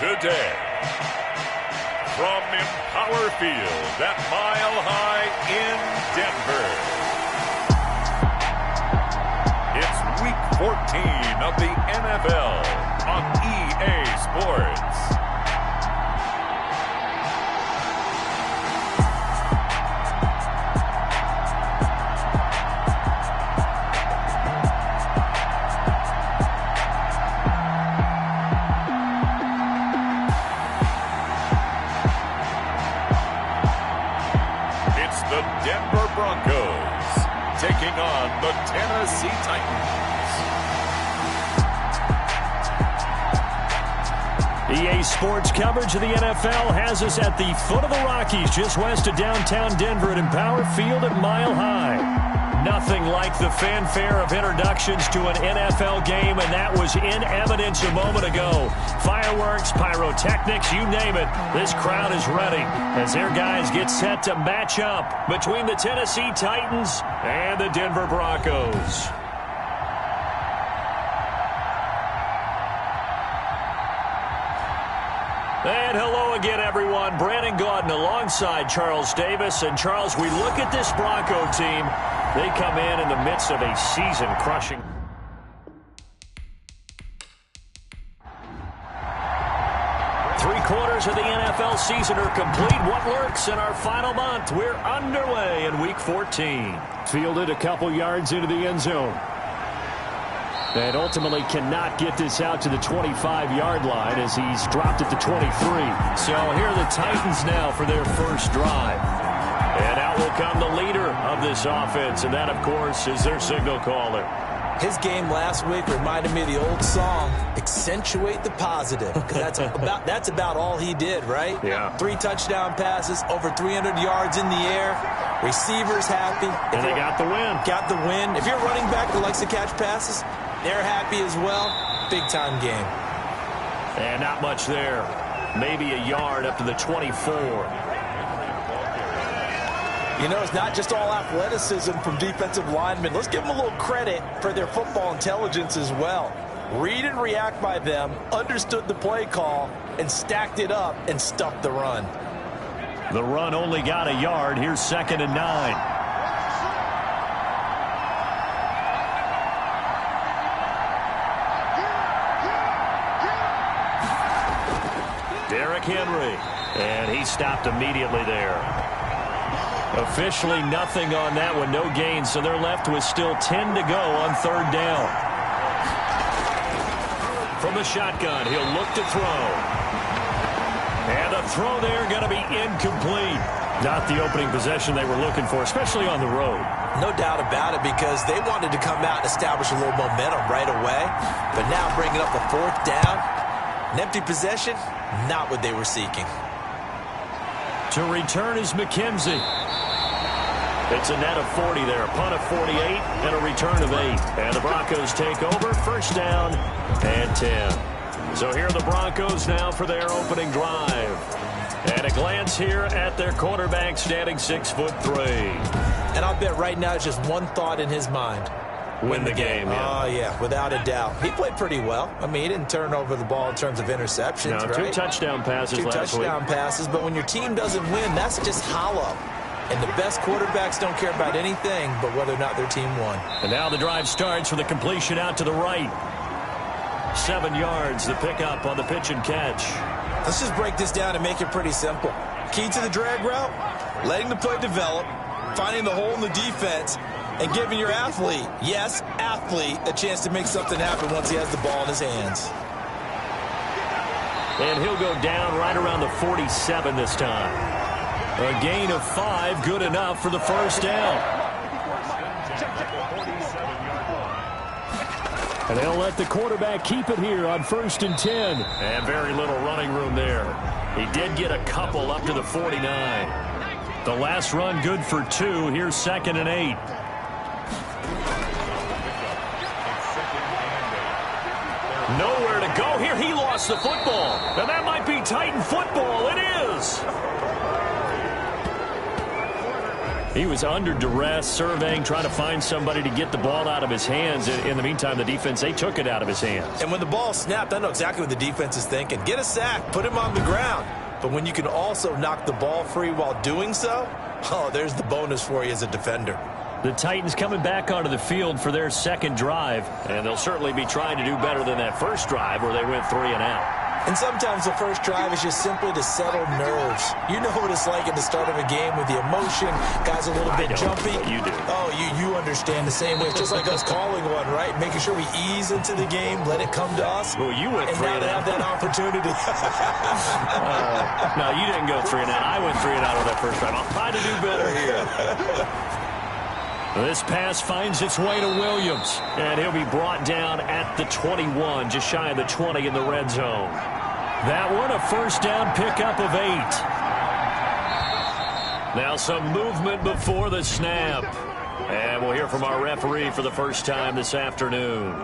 today. From Empower Field at Mile High in Denver. It's Week 14 of the NFL on EA Sports. The Denver Broncos taking on the Tennessee Titans. EA Sports coverage of the NFL has us at the foot of the Rockies, just west of downtown Denver at Empower Field at Mile High. Nothing like the fanfare of introductions to an NFL game, and that was in evidence a moment ago. Fireworks, pyrotechnics, you name it. This crowd is ready as their guys get set to match up between the Tennessee Titans and the Denver Broncos. And hello again, everyone. Brandon Gaudin alongside Charles Davis. And, Charles, we look at this Bronco team. They come in the midst of a season-crushing. Three-quarters of the NFL season are complete. What lurks in our final month? We're underway in Week 14. Fielded a couple yards into the end zone. And ultimately cannot get this out to the 25-yard line as he's dropped it to 23. So here are the Titans now for their first drive. And out will come the leader of this offense, and that, of course, is their signal caller. His game last week reminded me of the old song, Accentuate the Positive, because that's about all he did, right? Yeah. 3 touchdown passes, over 300 yards in the air, receivers happy. And they got the win. Got the win. If you're a running back that likes to catch passes, they're happy as well. Big-time game. And not much there. Maybe a yard up to the 24. You know, it's not just all athleticism from defensive linemen. Let's give them a little credit for their football intelligence as well. Read and react by them, understood the play call, and stacked it up and stuffed the run. The run only got a yard. Here's 2nd and 9. Derrick Henry, and he stopped immediately there. Officially nothing on that one, no gain, so they're left with still 10 to go on 3rd down. From the shotgun, he'll look to throw. And a throw there going to be incomplete. Not the opening possession they were looking for, especially on the road. No doubt about it, because they wanted to come out and establish a little momentum right away. But now bringing up the 4th down, an empty possession, not what they were seeking. To return is McKenzie. It's a net of 40 there, a punt of 48, and a return of 8. And the Broncos take over, 1st down and 10. So here are the Broncos now for their opening drive. And a glance here at their quarterback standing 6'3". And I'll bet right now it's just one thought in his mind. Win the game, yeah. Oh, yeah, without a doubt. He played pretty well. I mean, he didn't turn over the ball in terms of interceptions, no, right? 2 touchdown passes last week. 2 touchdown passes, but when your team doesn't win, that's just hollow. And the best quarterbacks don't care about anything but whether or not their team won. And now the drive starts with a completion out to the right. 7 yards, the pickup on the pitch and catch. Let's just break this down and make it pretty simple. Key to the drag route, letting the play develop, finding the hole in the defense, and giving your athlete, yes, athlete, a chance to make something happen once he has the ball in his hands. And he'll go down right around the 47 this time. A gain of 5, good enough for the 1st down. And they'll let the quarterback keep it here on 1st and 10. And very little running room there. He did get a couple up to the 49. The last run good for 2. Here's 2nd and 8. Nowhere to go here. He lost the football. And that might be Titan football. It is. He was under duress, surveying, trying to find somebody to get the ball out of his hands. In the meantime, the defense, they took it out of his hands. And when the ball snapped, I know exactly what the defense is thinking. Get a sack, put him on the ground. But when you can also knock the ball free while doing so, oh, there's the bonus for you as a defender. The Titans coming back onto the field for their second drive, and they'll certainly be trying to do better than that first drive where they went 3 and out. And sometimes the first drive is just simply to settle nerves. You know what it's like at the start of a game with the emotion. Guys a little bit jumpy. You do. Oh, you understand the same way. It's just like us calling one, right? Making sure we ease into the game, let it come to us. Well, you went 3 and out. Have that opportunity. No, you didn't go 3 and out. I went 3 and out on that first drive. I'll try to do better here. This pass finds its way to Williams, and he'll be brought down at the 21, just shy of the 20 in the red zone. That one, a first down pickup of 8. Now some movement before the snap. And we'll hear from our referee for the first time this afternoon.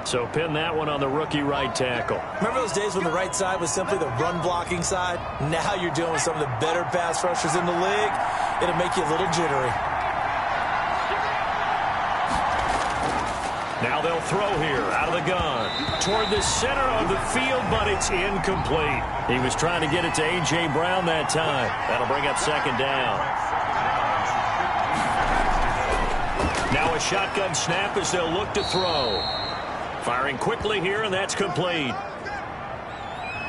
So pin that one on the rookie right tackle. Remember those days when the right side was simply the run-blocking side? Now you're dealing with some of the better pass rushers in the league. It'll make you a little jittery. Now they'll throw here out of the gun toward the center of the field, but it's incomplete. He was trying to get it to A.J. Brown that time. That'll bring up second down. Now a shotgun snap as they'll look to throw. Firing quickly here, and that's complete.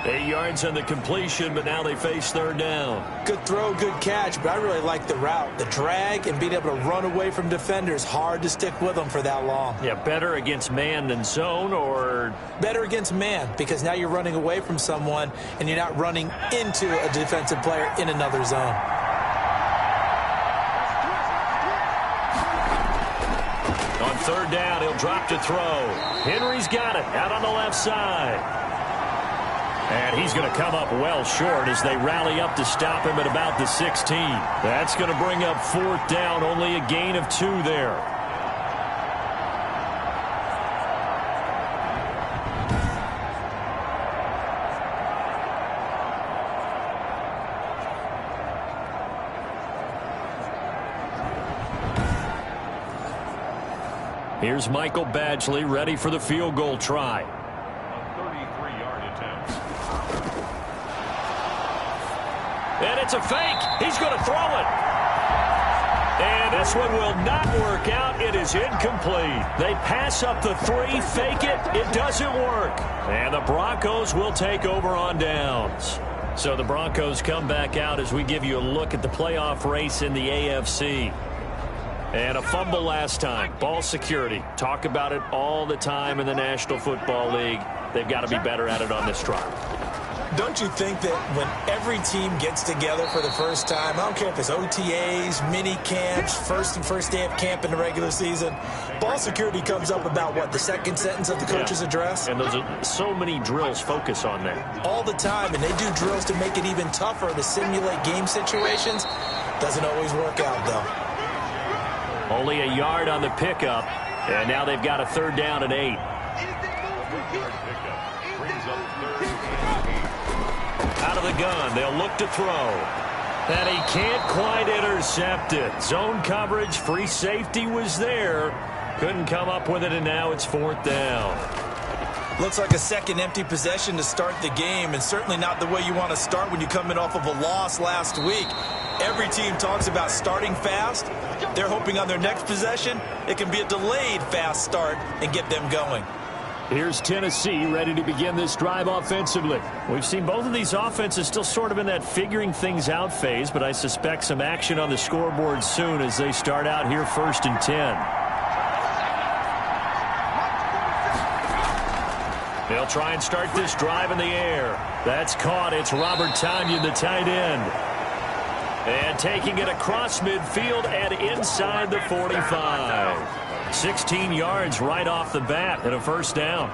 8 yards on the completion, but now they face third down. Good throw, good catch, but I really like the route. The drag and being able to run away from defenders, hard to stick with them for that long. Yeah, better against man than zone, or? Better against man, because now you're running away from someone and you're not running into a defensive player in another zone. On third down, he'll drop to throw. Henry's got it out on the left side. And he's going to come up well short as they rally up to stop him at about the 16. That's going to bring up fourth down, only a gain of 2 there. Here's Michael Badgley ready for the field goal try. And it's a fake. He's going to throw it. And this one will not work out. It is incomplete. They pass up the 3, fake it. It doesn't work. And the Broncos will take over on downs. So the Broncos come back out as we give you a look at the playoff race in the AFC. And a fumble last time. Ball security. Talk about it all the time in the National Football League. They've got to be better at it on this drive. Don't you think that when every team gets together for the first time, I don't care if it's OTAs, mini camps, first day of camp in the regular season, ball security comes up about, what, the second sentence of the coach's address? And those are so many drills focus on that. All the time, and they do drills to make it even tougher to simulate game situations. Doesn't always work out, though. Only a yard on the pickup, and now they've got a third down and 8. Out of the gun, they'll look to throw. And he can't quite intercept it. Zone coverage, free safety was there. Couldn't come up with it, and now it's fourth down. Looks like a second empty possession to start the game, and certainly not the way you want to start when you come in off of a loss last week. Every team talks about starting fast. They're hoping on their next possession, it can be a delayed fast start and get them going. Here's Tennessee ready to begin this drive offensively. We've seen both of these offenses still sort of in that figuring things out phase, but I suspect some action on the scoreboard soon as they start out here 1st and 10. They'll try and start this drive in the air. That's caught. It's Robert Tonyan, the tight end. And taking it across midfield and inside the 45. 16 yards right off the bat and a first down.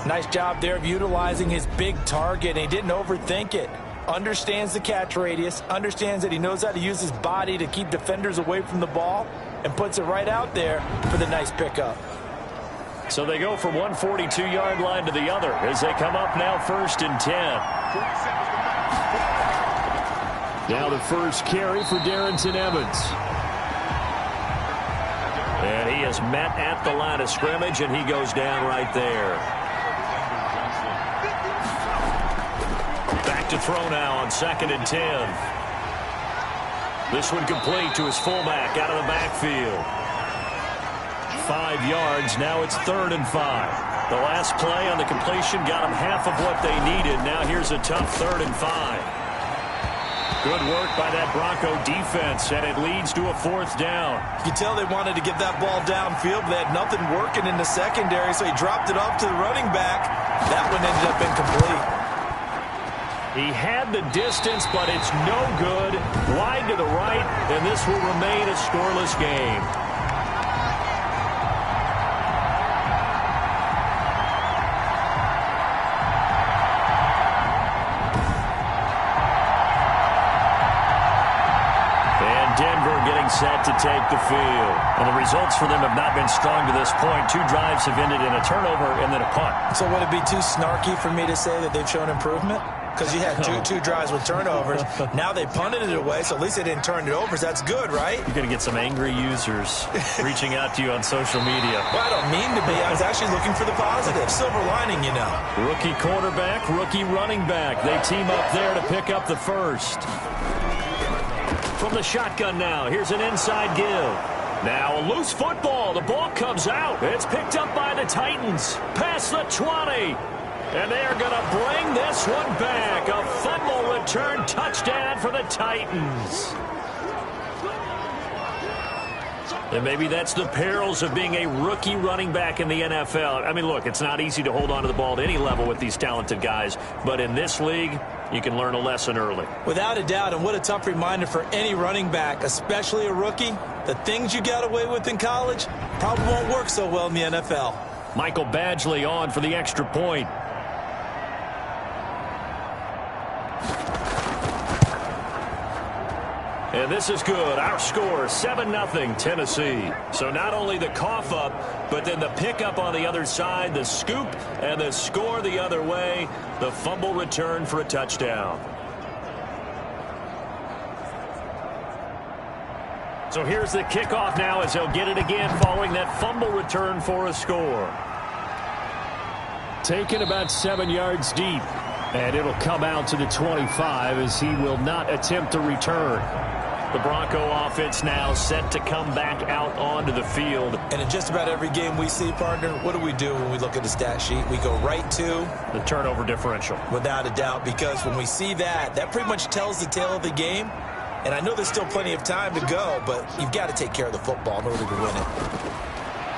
Nice job there of utilizing his big target, and he didn't overthink it. Understands the catch radius, understands that he knows how to use his body to keep defenders away from the ball, and puts it right out there for the nice pickup. So they go from one 42-yard line to the other as they come up now 1st and 10. Now the first carry for Darrington Evans. And he is met at the line of scrimmage, and he goes down right there. Back to throw now on 2nd and 10. This one complete to his fullback out of the backfield. 5 yards. Now it's 3rd and 5. The last play on the completion got them half of what they needed. Now here's a tough 3rd and 5. Good work by that Bronco defense, and it leads to a 4th down. You can tell they wanted to get that ball downfield, but they had nothing working in the secondary, so he dropped it off to the running back. That one ended up incomplete. He had the distance, but it's no good. Wide to the right, and this will remain a scoreless game. Set to take the field. And the results for them have not been strong to this point. 2 drives have ended in a turnover and then a punt. So would it be too snarky for me to say that they've shown improvement? Because you had two drives with turnovers. Now they punted it away, so at least they didn't turn it over. So that's good, right? You're going to get some angry users reaching out to you on social media. Well, I don't mean to be. I was actually looking for the positive. Silver lining, you know. Rookie quarterback, rookie running back. They team up there to pick up the first. From the shotgun now, here's an inside give. Now a loose football. The ball comes out. It's picked up by the Titans. Past the 20. And they are going to bring this one back. A fumble return touchdown for the Titans. And maybe that's the perils of being a rookie running back in the NFL. I mean, look, it's not easy to hold on to the ball at any level with these talented guys. But in this league, you can learn a lesson early. Without a doubt, and what a tough reminder for any running back, especially a rookie. The things you got away with in college probably won't work so well in the NFL. Michael Badgley on for the extra point. And this is good. Our score, 7-0 Tennessee. So not only the cough up, but then the pickup on the other side, the scoop, and the score the other way. The fumble return for a touchdown. So here's the kickoff now as he'll get it again following that fumble return for a score. Taken about 7 yards deep. And it'll come out to the 25 as he will not attempt to return. The Bronco offense now set to come back out onto the field. And in just about every game we see, partner, what do we do when we look at the stat sheet? We go right to the turnover differential. Without a doubt, because when we see that, that pretty much tells the tale of the game. And I know there's still plenty of time to go, but you've got to take care of the football in order to win it.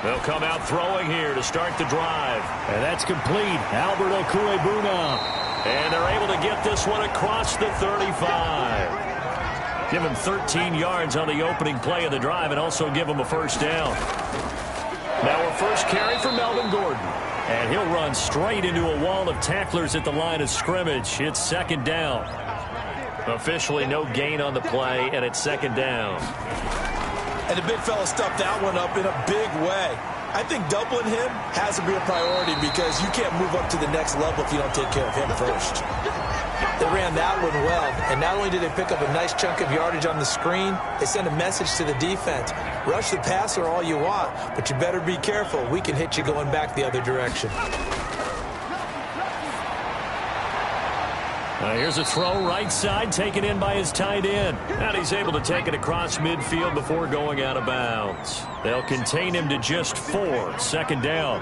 They'll come out throwing here to start the drive. And that's complete. Albert Okwuegbunam. And they're able to get this one across the 35. Give him 13 yards on the opening play of the drive and also give him a first down. Now a first carry for Melvin Gordon. And he'll run straight into a wall of tacklers at the line of scrimmage. It's 2nd down. Officially no gain on the play, and it's 2nd down. And the big fella stuffed that one up in a big way. I think doubling him has to be a priority because you can't move up to the next level if you don't take care of him first. They ran that one well, and not only did they pick up a nice chunk of yardage on the screen, they sent a message to the defense. Rush the passer all you want, but you better be careful. We can hit you going back the other direction. Here's a throw right side taken in by his tight end. And he's able to take it across midfield before going out of bounds. They'll contain him to just 4. 2nd down.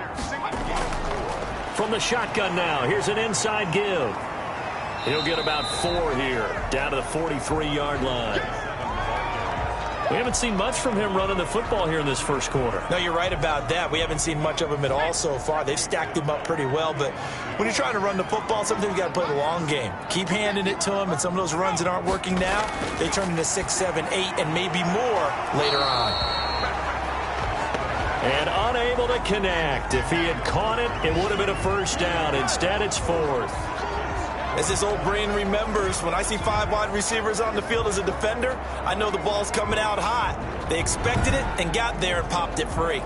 From the shotgun now, here's an inside give. He'll get about 4 here, down to the 43-yard line. We haven't seen much from him running the football here in this first quarter. No, you're right about that. We haven't seen much of him at all so far. They've stacked him up pretty well, but when you're trying to run the football, sometimes you got to play the long game. Keep handing it to him, and some of those runs that aren't working now, they turn into 6, 7, 8, and maybe more later on. And unable to connect. If he had caught it, it would have been a first down. Instead, it's 4th. As his old brain remembers, when I see 5 wide receivers on the field as a defender, I know the ball's coming out hot. They expected it and got there and popped it free.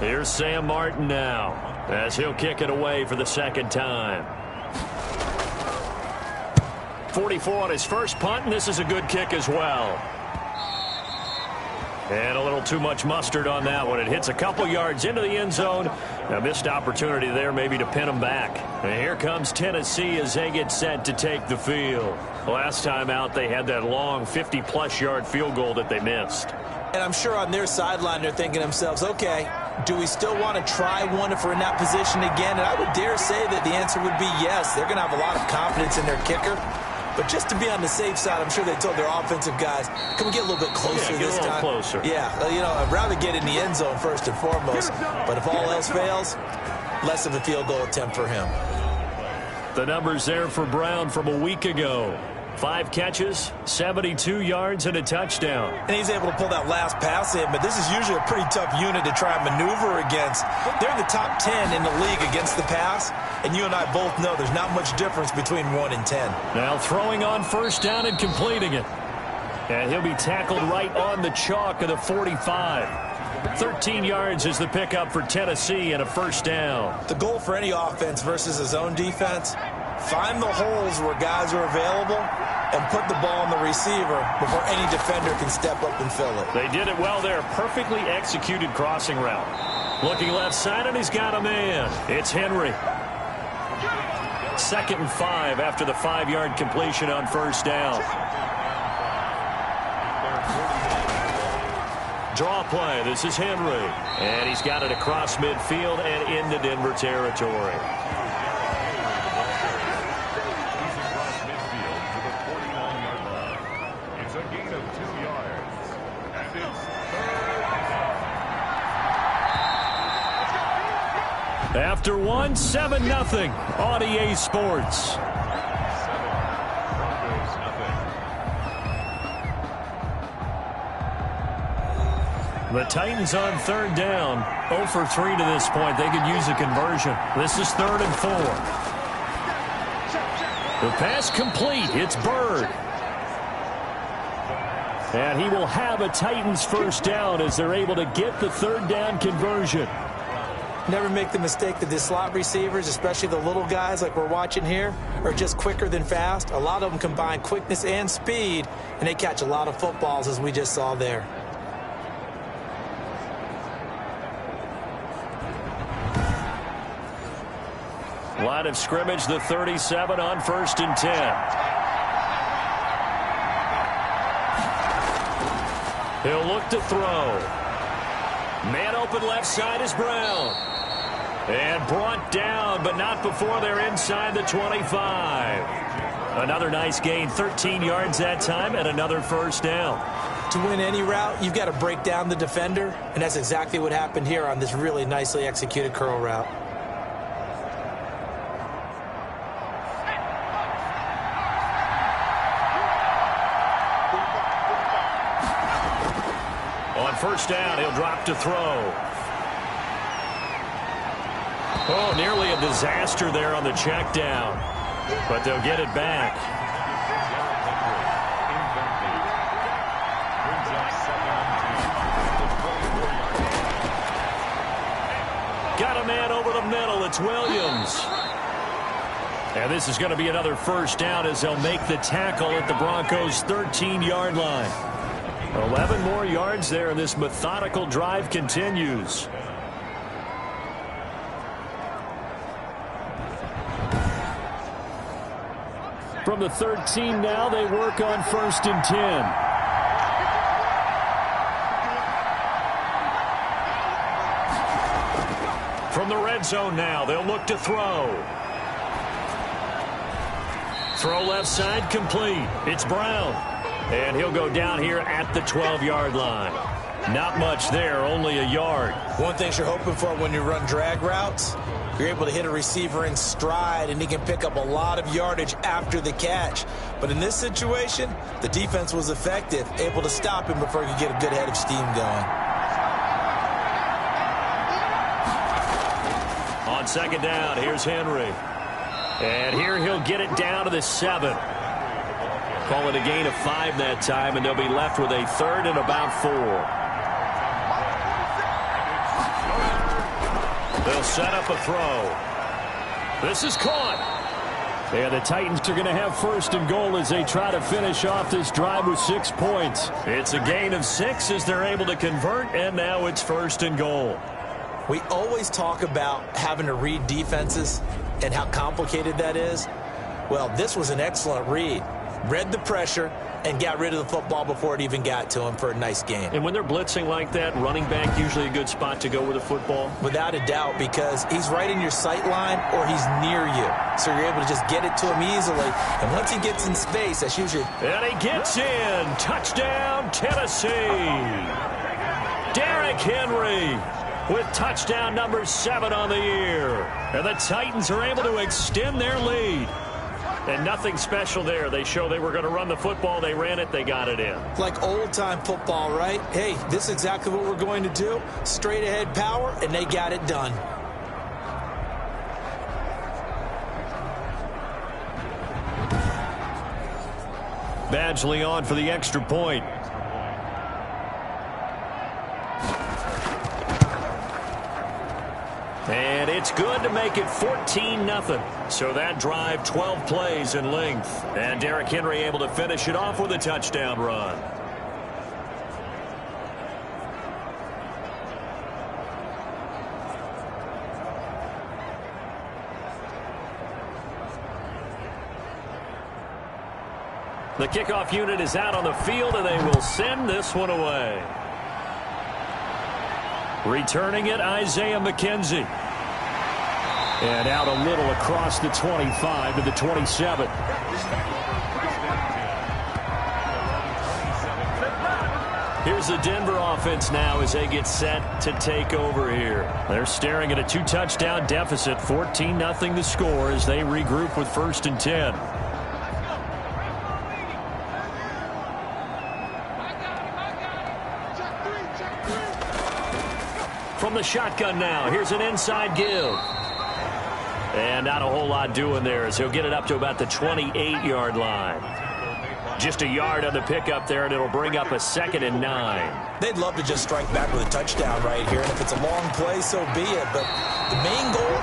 Here's Sam Martin now, as he'll kick it away for the 2nd time. 44 on his first punt, and this is a good kick as well. And a little too much mustard on that one. It hits a couple yards into the end zone. A missed opportunity there maybe to pin them back. And here comes Tennessee as they get set to take the field. Last time out, they had that long 50-plus yard field goal that they missed. And I'm sure on their sideline they're thinking to themselves, okay, do we still want to try one if we're in that position again? And I would dare say that the answer would be yes. They're going to have a lot of confidence in their kicker. But just to be on the safe side, I'm sure they told their offensive guys, can we get a little bit closer this time? Closer. Yeah, you know, I'd rather get in the end zone first and foremost. But if all else fails, less of a field goal attempt for him. The numbers there for Brown from a week ago. 5 catches, 72 yards, and a touchdown. And he's able to pull that last pass in, but this is usually a pretty tough unit to try and maneuver against. They're in the top 10 in the league against the pass, and you and I both know there's not much difference between 1 and 10. Now throwing on first down and completing it. And he'll be tackled right on the chalk of the 45. 13 yards is the pickup for Tennessee and a first down. The goal for any offense versus his own defense, find the holes where guys are available and put the ball on the receiver before any defender can step up and fill it. They did it well there. Perfectly executed crossing route. Looking left side, and he's got a man. It's Henry. 2nd and 5 after the 5-yard completion on first down. Draw play. This is Henry. And he's got it across midfield and into Denver territory. After 1, 7-0 on EA Sports. The Titans on 3rd down. 0 for 3 to this point. They could use a conversion. This is 3rd and 4. The pass complete. It's Bird. And he will have a Titans first down as they're able to get the 3rd down conversion. Never make the mistake that the slot receivers, especially the little guys like we're watching here, are just quicker than fast. A lot of them combine quickness and speed, and they catch a lot of footballs, as we just saw there. Line of scrimmage, the 37 on 1st and 10. He'll look to throw. Man open left side is Brown. And brought down, but not before they're inside the 25. Another nice gain, 13 yards that time, and another first down. To win any route, you've got to break down the defender, and that's exactly what happened here on this really nicely executed curl route. On first down, he'll drop to throw. Oh, nearly a disaster there on the check down. But they'll get it back. Got a man over the middle. It's Williams. And this is going to be another first down as they'll make the tackle at the Broncos' 13-yard line. 11 more yards there, and this methodical drive continues. From the 13 now, they work on 1st and 10. From the red zone now, they'll look to throw. Throw left side complete. It's Brown. And he'll go down here at the 12-yard line. Not much there, only a yard. One thing you're hoping for when you run drag routes, you're able to hit a receiver in stride, and he can pick up a lot of yardage after the catch. But in this situation, the defense was effective, able to stop him before he could get a good head of steam going. On 2nd down, here's Henry. And here he'll get it down to the 7. Call it a gain of 5 that time, and they'll be left with a 3rd and about 4. They'll set up a throw. This is caught. And the Titans are going to have first and goal as they try to finish off this drive with 6 points. It's a gain of 6 as they're able to convert, and now it's first and goal. We always talk about having to read defenses and how complicated that is. Well, this was an excellent read. Read the pressure and got rid of the football before it even got to him for a nice gain. And when they're blitzing like that, running back usually a good spot to go with the football? Without a doubt, because he's right in your sight line or he's near you. So you're able to just get it to him easily. And once he gets in space, that's usually... And he gets in. Touchdown, Tennessee. Derrick Henry with touchdown number 7 on the year. And the Titans are able to extend their lead. And nothing special there. They show they were going to run the football. They ran it. They got it in. Like old-time football, right? Hey, this is exactly what we're going to do. Straight-ahead power, and they got it done. Badgley on for the extra point. And it's good to make it 14-0. So that drive, 12 plays in length. And Derrick Henry able to finish it off with a touchdown run. The kickoff unit is out on the field, and they will send this one away. Returning it, Isaiah McKenzie. And out a little across the 25 to the 27. Here's the Denver offense now as they get set to take over here. They're staring at a 2-touchdown deficit, 14-0 the score as they regroup with 1st and 10. From the shotgun now, here's an inside give. And not a whole lot doing there as he'll get it up to about the 28-yard line. Just a yard on the pickup there, and it'll bring up a 2nd and 9. They'd love to just strike back with a touchdown right here. And if it's a long play, so be it. But the main goal,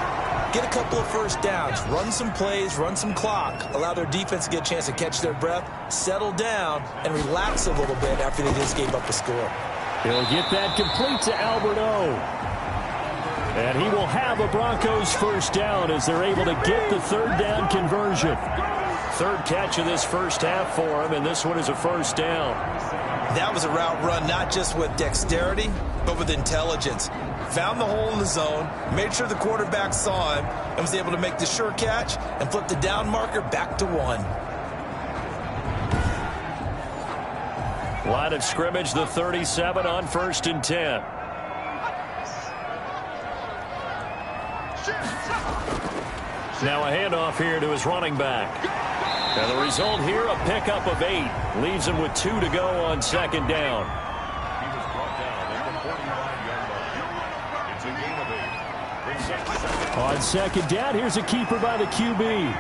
get a couple of first downs, run some plays, run some clock, allow their defense to get a chance to catch their breath, settle down, and relax a little bit after they just gave up a score. He'll get that complete to Albert O. And he will have a Broncos first down as they're able to get the 3rd down conversion. 3rd catch of this first half for him, and this one is a first down. That was a route run not just with dexterity, but with intelligence. Found the hole in the zone, made sure the quarterback saw him, and was able to make the sure catch and flip the down marker back to 1. Line of scrimmage, the 37 on 1st and 10. Now a handoff here to his running back. And the result here, a pickup of 8. Leaves him with 2 to go on 2nd down. On 2nd down, here's a keeper by the QB.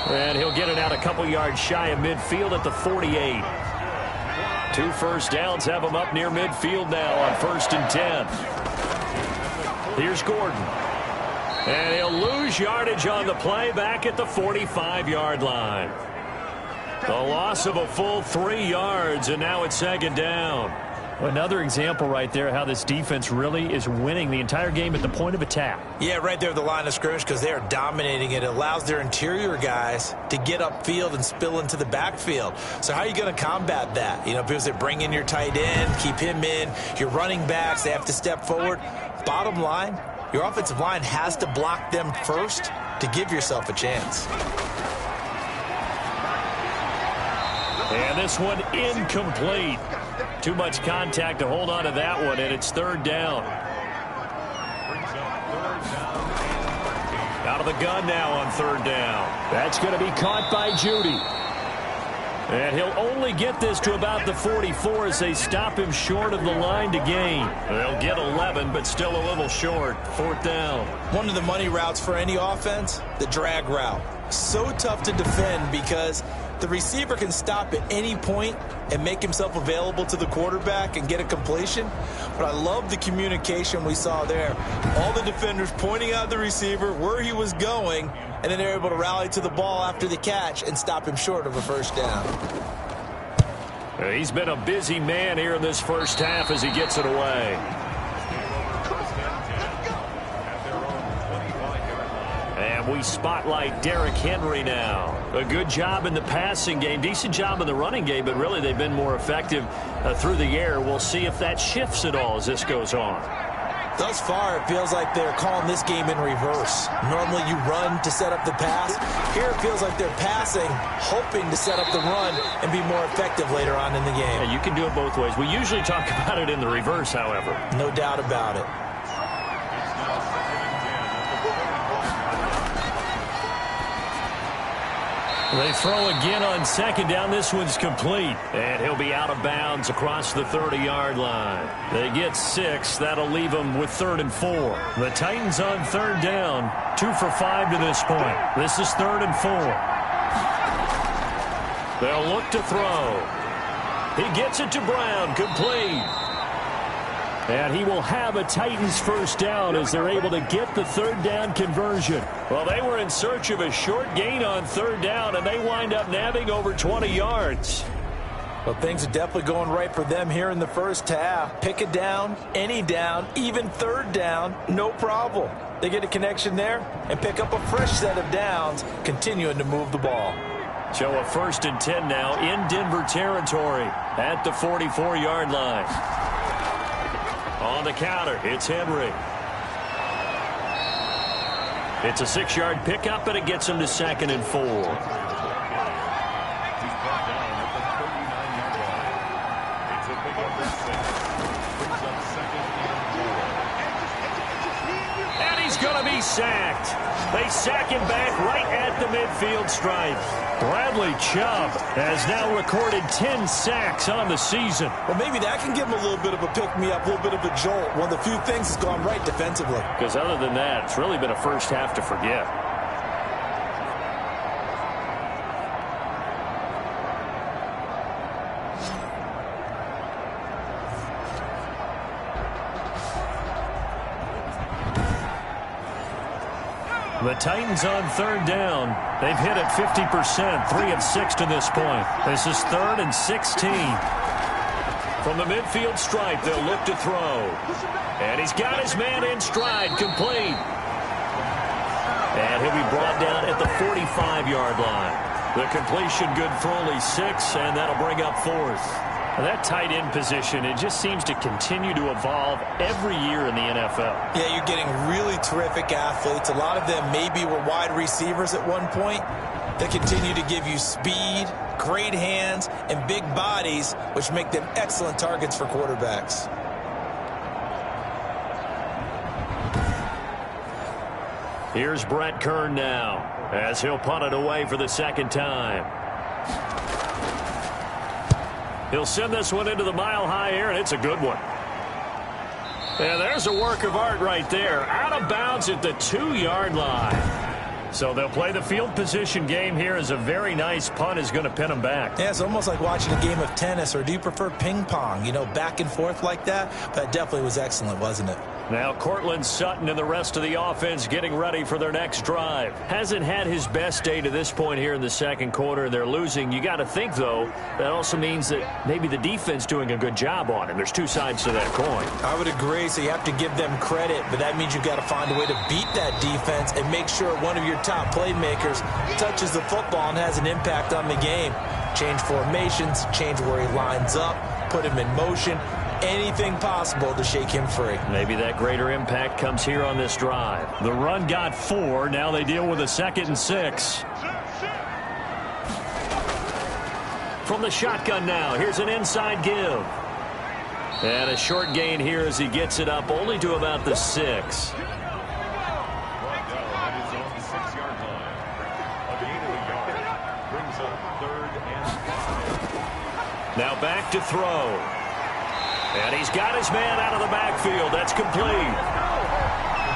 And he'll get it out a couple yards shy of midfield at the 48. 2 first downs have him up near midfield now on 1st and 10. Here's Gordon. And he'll lose yardage on the play back at the 45-yard line. The loss of a full 3 yards, and now it's 2nd down. Another example right there how this defense really is winning the entire game at the point of attack. Yeah, right there at the line of scrimmage because they are dominating it. It allows their interior guys to get upfield and spill into the backfield. So how are you going to combat that? You know, because they bring in your tight end, keep him in, your running backs, they have to step forward. Bottom line, your offensive line has to block them first to give yourself a chance. And this one incomplete. Too much contact to hold on to that one, and it's 3rd down. Out of the gun now on 3rd down. That's going to be caught by Judy. And he'll only get this to about the 44 as they stop him short of the line to gain. They'll get 11, but still a little short. 4th down. One of the money routes for any offense, the drag route. So tough to defend because The receiver can stop at any point and make himself available to the quarterback and get a completion. But I love the communication we saw there. All the defenders pointing out the receiver, where he was going, and then they're able to rally to the ball after the catch and stop him short of a first down. He's been a busy man here in this first half as he gets it away. And we spotlight Derrick Henry now. A good job in the passing game, decent job in the running game, but really they've been more effective through the air. We'll see if that shifts at all as this goes on. Thus far, it feels like they're calling this game in reverse. Normally you run to set up the pass. Here it feels like they're passing, hoping to set up the run and be more effective later on in the game. And you can do it both ways. We usually talk about it in the reverse, however. No doubt about it. They throw again on second down. This one's complete. And he'll be out of bounds across the 30-yard line. They get 6. That'll leave them with 3rd and 4. The Titans on 3rd down. 2 for 5 to this point. This is 3rd and 4. They'll look to throw. He gets it to Brown. Complete. And he will have a Titans first down as they're able to get the 3rd down conversion. Well, they were in search of a short gain on 3rd down, and they wind up nabbing over 20 yards. Well, things are definitely going right for them here in the first half. Pick a down, any down, even 3rd down, no problem. They get a connection there and pick up a fresh set of downs, continuing to move the ball. So a 1st and 10 now in Denver territory at the 44-yard line. On the counter, it's Henry. It's a 6-yard pickup, and it gets him to 2nd and 4. And he's going to be sacked. They sack him back right at the midfield stripe. Bradley Chubb has now recorded 10 sacks on the season. Well, maybe that can give him a little bit of a pick-me-up, a little bit of a jolt. One of the few things that's gone right defensively. Because other than that, it's really been a first half to forget. The Titans on 3rd down. They've hit it 50%, 3 of 6 to this point. This is 3rd and 16. From the midfield stripe, they'll look to throw. And he's got his man in stride, complete. And he'll be brought down at the 45-yard line. The completion good for only 6, and that'll bring up 4th. That tight end position, it just seems to continue to evolve every year in the NFL. Yeah, you're getting really terrific athletes. A lot of them maybe were wide receivers at one point. They continue to give you speed, great hands, and big bodies, which make them excellent targets for quarterbacks. Here's Brett Kern now, as he'll punt it away for the 2nd time. He'll send this one into the mile-high air, and it's a good one. And there's a work of art right there. Out of bounds at the 2-yard line. So they'll play the field position game here as a very nice punt is going to pin them back. Yeah, it's almost like watching a game of tennis, or do you prefer ping pong? You know, back and forth like that? That definitely was excellent, wasn't it? Now Cortland Sutton and the rest of the offense getting ready for their next drive. Hasn't had his best day to this point here in the 2nd quarter. They're losing. You got to think, though, that also means that maybe the defense doing a good job on him. There's 2 sides to that coin. I would agree, so you have to give them credit, but that means you've got to find a way to beat that defense and make sure one of your top playmakers touches the football and has an impact on the game. Change formations, change where he lines up, put him in motion. Anything possible to shake him free. Maybe that greater impact comes here on this drive. The run got 4. Now they deal with a 2nd and 6. From the shotgun now, here's an inside give. And a short gain here as he gets it up only to about the 6. Now back to throw. And he's got his man out of the backfield. That's complete.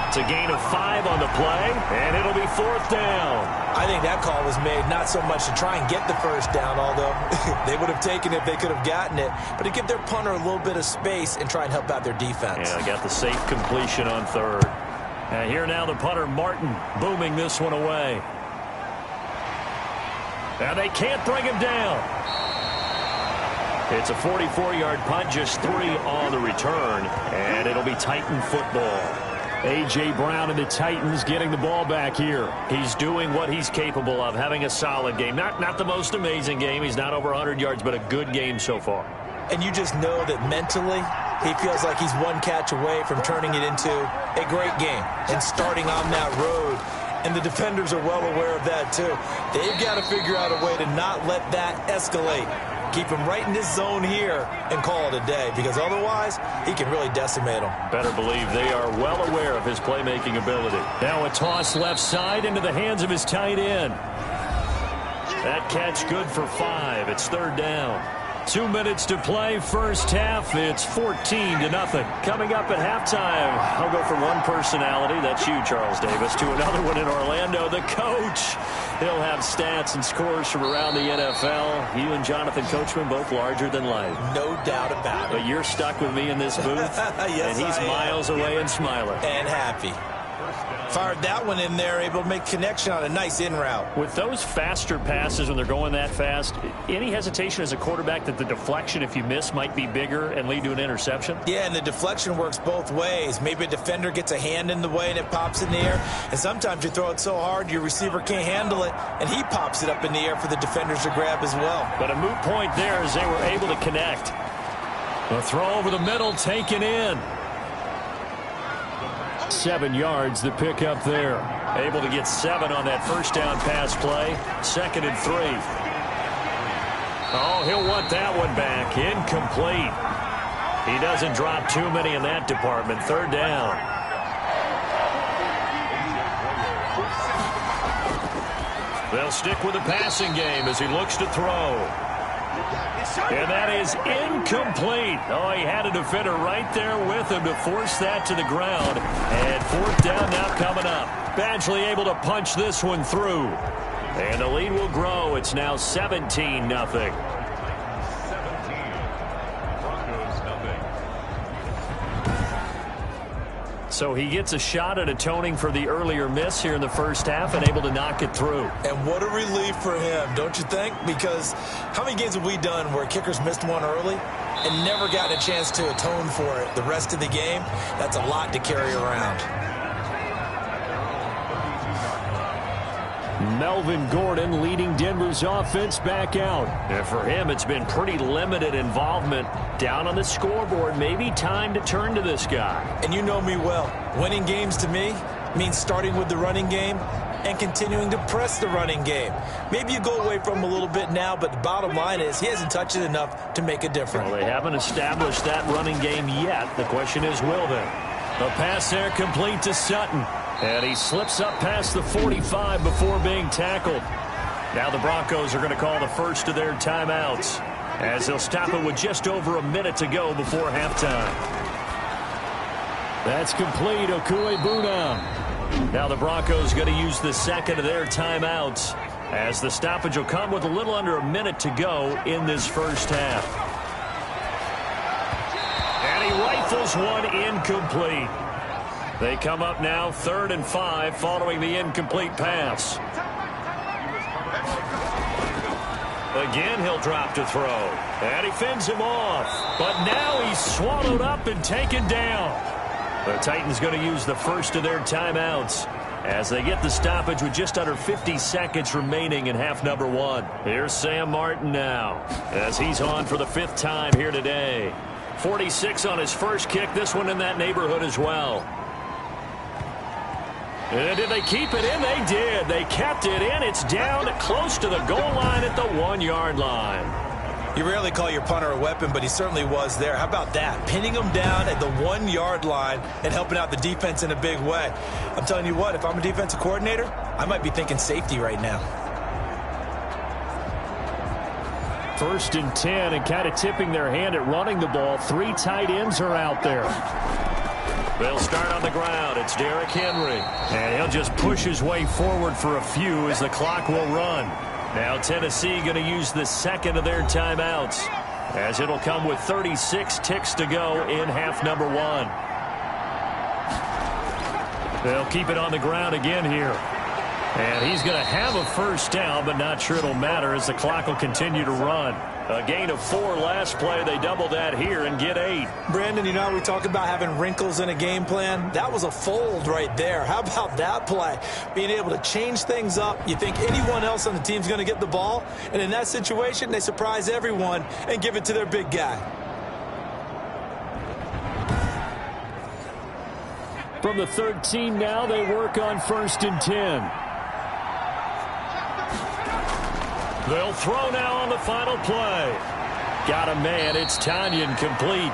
It's a gain of 5 on the play, and it'll be 4th down. I think that call was made not so much to try and get the first down, although they would have taken it if they could have gotten it, but to give their punter a little bit of space and try and help out their defense. Yeah, got the safe completion on 3rd. And here now the punter, Martin, booming this one away. Now they can't bring him down. It's a 44-yard punt, just 3 on the return, and it'll be Titan football. A.J. Brown and the Titans getting the ball back here. He's doing what he's capable of, having a solid game. Not the most amazing game. He's not over 100 yards, but a good game so far. And you just know that mentally he feels like he's one catch away from turning it into a great game and starting on that road. And the defenders are well aware of that, too. They've got to figure out a way to not let that escalate. Keep him right in this zone here and call it a day, because otherwise he can really decimate them. Better believe they are well aware of his playmaking ability. Now a toss left side into the hands of his tight end. That catch good for 5. It's 3rd down. 2 minutes to play, first half. It's 14-0. Coming up at halftime, I'll go from one personality, that's you, Charles Davis, to another one in Orlando, the coach. He'll have stats and scores from around the NFL. You and Jonathan Coachman both larger than life. No doubt about it. But you're stuck with me in this booth, yes, and he's miles away and smiling. And happy. Fired that one in there, able to make connection on a nice in route. With those faster passes when they're going that fast, any hesitation as a quarterback that the deflection, if you miss, might be bigger and lead to an interception? Yeah, and the deflection works both ways. Maybe a defender gets a hand in the way and it pops in the air. And sometimes you throw it so hard your receiver can't handle it, and he pops it up in the air for the defenders to grab as well. But a moot point there as they were able to connect. The throw over the middle taken in. 7 yards, the pickup there. Able to get 7 on that first down pass play. 2nd and 3. Oh, he'll want that one back. Incomplete. He doesn't drop too many in that department. 3rd down. They'll stick with the passing game as he looks to throw. And that is incomplete. Oh, he had a defender right there with him to force that to the ground. And 4th down now coming up. Badgley able to punch this one through. And the lead will grow. It's now 17-0. So he gets a shot at atoning for the earlier miss here in the first half and able to knock it through. And what a relief for him, don't you think? Because how many games have we done where kickers missed one early and never gotten a chance to atone for it the rest of the game? That's a lot to carry around. Melvin Gordon leading Denver's offense back out. And for him, it's been pretty limited involvement down on the scoreboard. Maybe time to turn to this guy. And you know me well. Winning games to me means starting with the running game and continuing to press the running game. Maybe you go away from him a little bit now, but the bottom line is he hasn't touched it enough to make a difference. Well, they haven't established that running game yet. The question is, will they? The pass there complete to Sutton. And he slips up past the 45 before being tackled. Now the Broncos are going to call the first of their timeouts as they'll stop it with just over a minute to go before halftime. That's complete. Okuebuna. Now the Broncos going to use the second of their timeouts as the stoppage will come with a little under a minute to go in this first half. And he rifles one incomplete. They come up now 3rd and 5 following the incomplete pass. Again, he'll drop to throw. And he fends him off. But now he's swallowed up and taken down. The Titans going to use the first of their timeouts as they get the stoppage with just under 50 seconds remaining in half number 1. Here's Sam Martin now as he's on for the 5th time here today. 46 on his first kick. This one in that neighborhood as well. And did they keep it in? They did. They kept it in. It's down close to the goal line at the 1-yard line. You rarely call your punter a weapon, but he certainly was there. How about that? Pinning him down at the 1-yard line and helping out the defense in a big way. I'm telling you what, if I'm a defensive coordinator, I might be thinking safety right now. 1st and 10 and kind of tipping their hand at running the ball. 3 tight ends are out there. They'll start on the ground. It's Derrick Henry. And he'll just push his way forward for a few as the clock will run. Now Tennessee going to use the second of their timeouts, as it'll come with 36 ticks to go in half number one. They'll keep it on the ground again here. And he's going to have a first down, but not sure it'll matter as the clock will continue to run. A gain of 4 last play. They double that here and get 8. Brandon, you know, we talk about having wrinkles in a game plan. That was a fold right there. How about that play? Being able to change things up. You think anyone else on the team's going to get the ball, and in that situation, they surprise everyone and give it to their big guy. From the 13 now, they work on 1st and 10. They'll throw now on the final play. Got a man. It's Tanyan complete.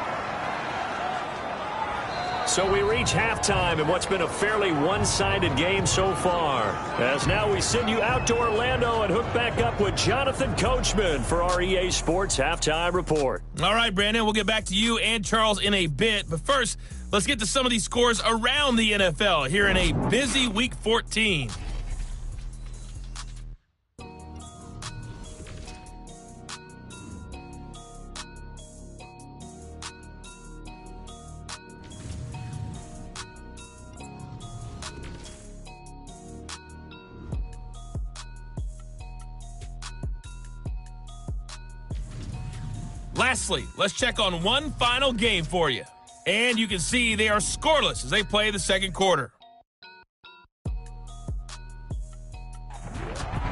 So we reach halftime in what's been a fairly one-sided game so far. As now we send you out to Orlando and hook back up with Jonathan Coachman for our EA Sports Halftime Report. All right, Brandon, we'll get back to you and Charles in a bit. But first, let's get to some of these scores around the NFL here in a busy Week 14. Lastly, let's check on one final game for you. And you can see they are scoreless as they play the second quarter.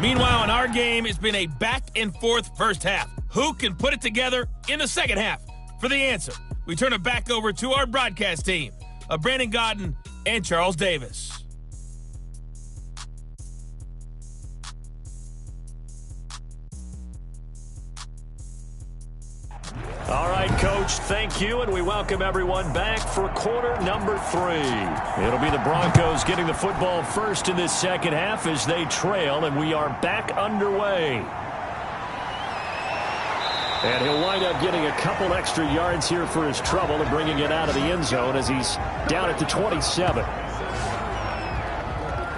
Meanwhile, in our game, it's been a back-and-forth first half. Who can put it together in the second half? For the answer, we turn it back over to our broadcast team of Brandon Godden and Charles Davis. All right, Coach, thank you, and we welcome everyone back for quarter number 3. It'll be the Broncos getting the football first in this second half as they trail, and we are back underway. And he'll wind up getting a couple extra yards here for his trouble and bringing it out of the end zone as he's down at the 27.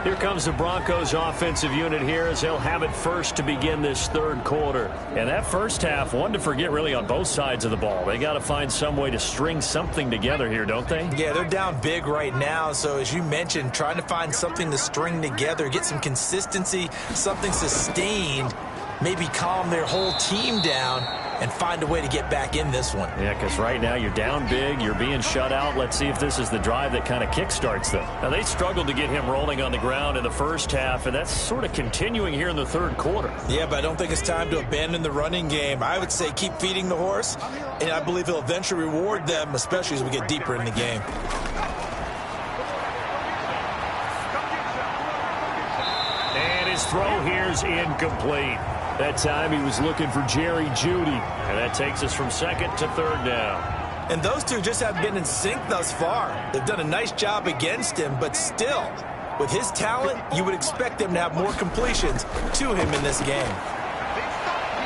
Here comes the Broncos offensive unit here as they'll have it first to begin this third quarter. And that first half, one to forget really on both sides of the ball. They got to find some way to string something together here, don't they? Yeah, they're down big right now. So as you mentioned, trying to find something to string together, get some consistency, something sustained, maybe calm their whole team down and find a way to get back in this one. Yeah, because right now you're down big, you're being shut out. Let's see if this is the drive that kind of kickstarts them. Now, they struggled to get him rolling on the ground in the first half, and that's sort of continuing here in the third quarter. Yeah, but I don't think it's time to abandon the running game. I would say keep feeding the horse, and I believe he'll eventually reward them, especially as we get deeper in the game. And his throw here's incomplete. That time he was looking for Jerry Jeudy, and that takes us from second to third down. And those two just have been in sync thus far. They've done a nice job against him, but still, with his talent, you would expect them to have more completions to him in this game.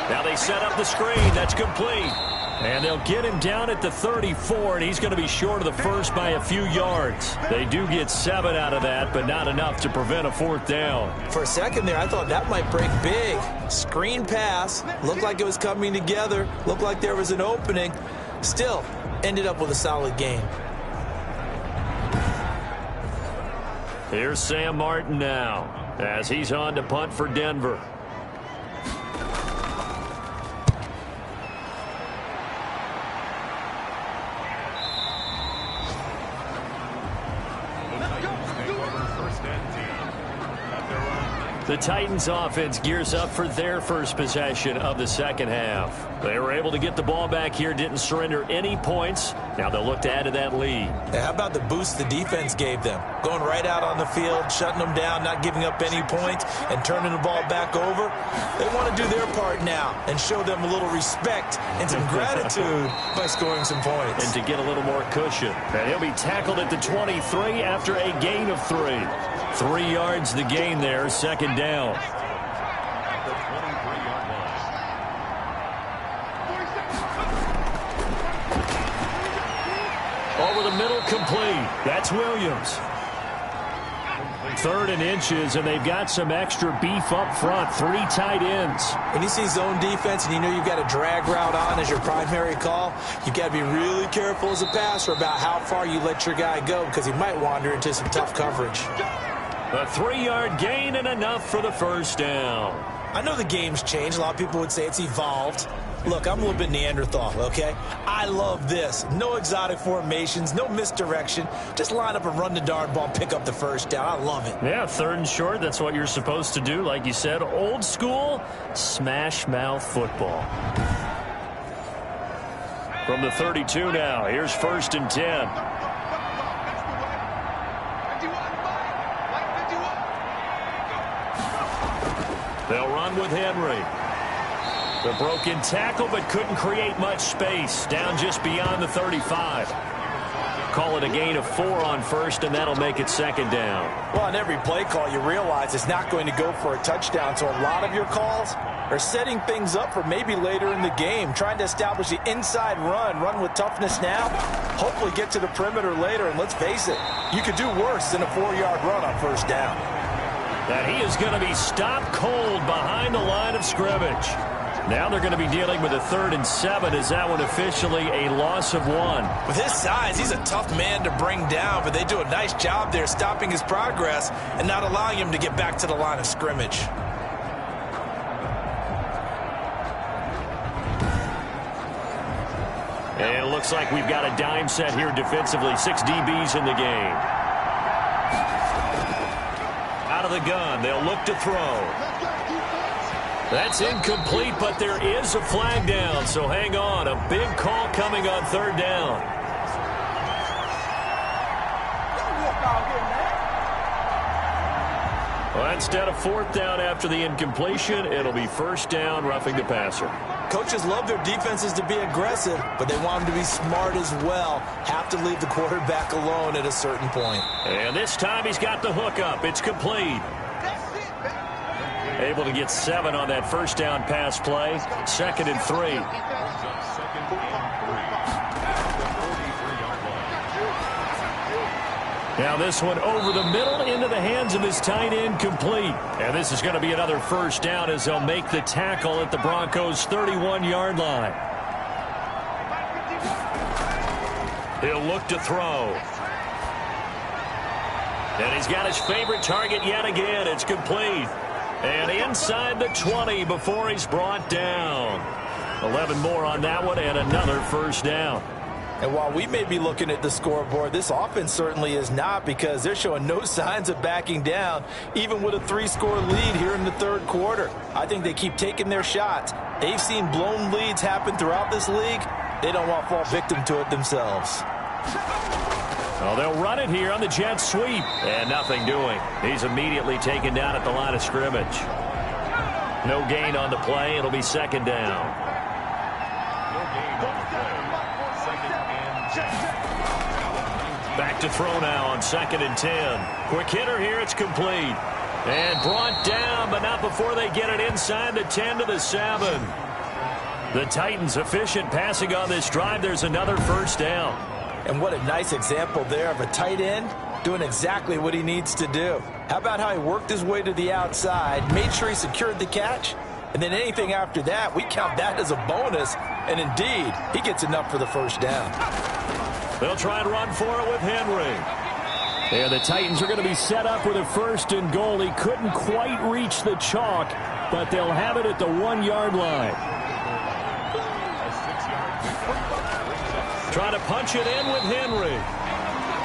Now they set up the screen. That's complete. And they'll get him down at the 34, and he's going to be short of the first by a few yards. They do get 7 out of that, but not enough to prevent a fourth down. For a second there, I thought that might break big. Screen pass. Looked like it was coming together. Looked like there was an opening. Still, ended up with a solid gain. Here's Sam Martin now as he's on to punt for Denver. The Titans offense gears up for their first possession of the second half. They were able to get the ball back here, didn't surrender any points. Now they'll look to add to that lead. Yeah, how about the boost the defense gave them? Going right out on the field, shutting them down, not giving up any points, and turning the ball back over. They want to do their part now and show them a little respect and some gratitude by scoring some points. And to get a little more cushion. And he'll be tackled at the 23 after a gain of 3. 3 yards the gain there, second down. Over the middle, complete. That's Williams. 3rd and inches, and they've got some extra beef up front. 3 tight ends. When you see zone defense and you know you've got a drag route on as your primary call, you've got to be really careful as a passer about how far you let your guy go because he might wander into some tough coverage. A 3-yard gain and enough for the first down. I know the game's changed. A lot of people would say it's evolved. Look, I'm a little bit Neanderthal, okay? I love this. No exotic formations, no misdirection. Just line up and run the darn ball, pick up the first down. I love it. Yeah, 3rd and short, that's what you're supposed to do. Like you said, old school, smash mouth football. From the 32 now, here's 1st and 10. They'll run with Henry. The broken tackle, but couldn't create much space. Down just beyond the 35. Call it a gain of 4 on 1st, and that'll make it 2nd down. Well, on every play call, you realize it's not going to go for a touchdown, so a lot of your calls are setting things up for maybe later in the game, trying to establish the inside run with toughness now, hopefully get to the perimeter later, and let's face it, you could do worse than a 4-yard run on 1st down. That he is going to be stopped cold behind the line of scrimmage. Now they're going to be dealing with a 3rd and 7. Is that one officially a loss of 1? With his size, he's a tough man to bring down, but they do a nice job there stopping his progress and not allowing him to get back to the line of scrimmage. And it looks like we've got a dime set here defensively. 6 DBs in the game. Out of the gun, they'll look to throw. That's incomplete, but there is a flag down, so hang on. A big call coming on 3rd down. Well, instead of 4th down after the incompletion, it'll be 1st down, roughing the passer. Coaches love their defenses to be aggressive, but they want them to be smart as well. Have to leave the quarterback alone at a certain point. And this time he's got the hook up. It's complete. Able to get 7 on that 1st down pass play. 2nd and 3. Now this one over the middle into the hands of his tight end, complete. And this is going to be another 1st down as they'll make the tackle at the Broncos' 31-yard line. He'll look to throw. And he's got his favorite target yet again. It's complete. And inside the 20 before he's brought down. 11 more on that one and another 1st down. And while we may be looking at the scoreboard, this offense certainly is not, because they're showing no signs of backing down, even with a 3-score lead here in the 3rd quarter. I think they keep taking their shots. They've seen blown leads happen throughout this league. They don't want to fall victim to it themselves. Well, they'll run it here on the jet sweep. And nothing doing. He's immediately taken down at the line of scrimmage. No gain on the play. It'll be 2nd down. Back to throw now on 2nd and 10. Quick hitter here. It's complete. And brought down, but not before they get it inside the 10 to the 7. The Titans efficient passing on this drive. There's another 1st down. And what a nice example there of a tight end doing exactly what he needs to do. How about how he worked his way to the outside, made sure he secured the catch, and then anything after that, we count that as a bonus. And indeed, he gets enough for the 1st down. They'll try and run for it with Henry. And the Titans are going to be set up with a 1st and goal. He couldn't quite reach the chalk, but they'll have it at the 1-yard line. Trying to punch it in with Henry.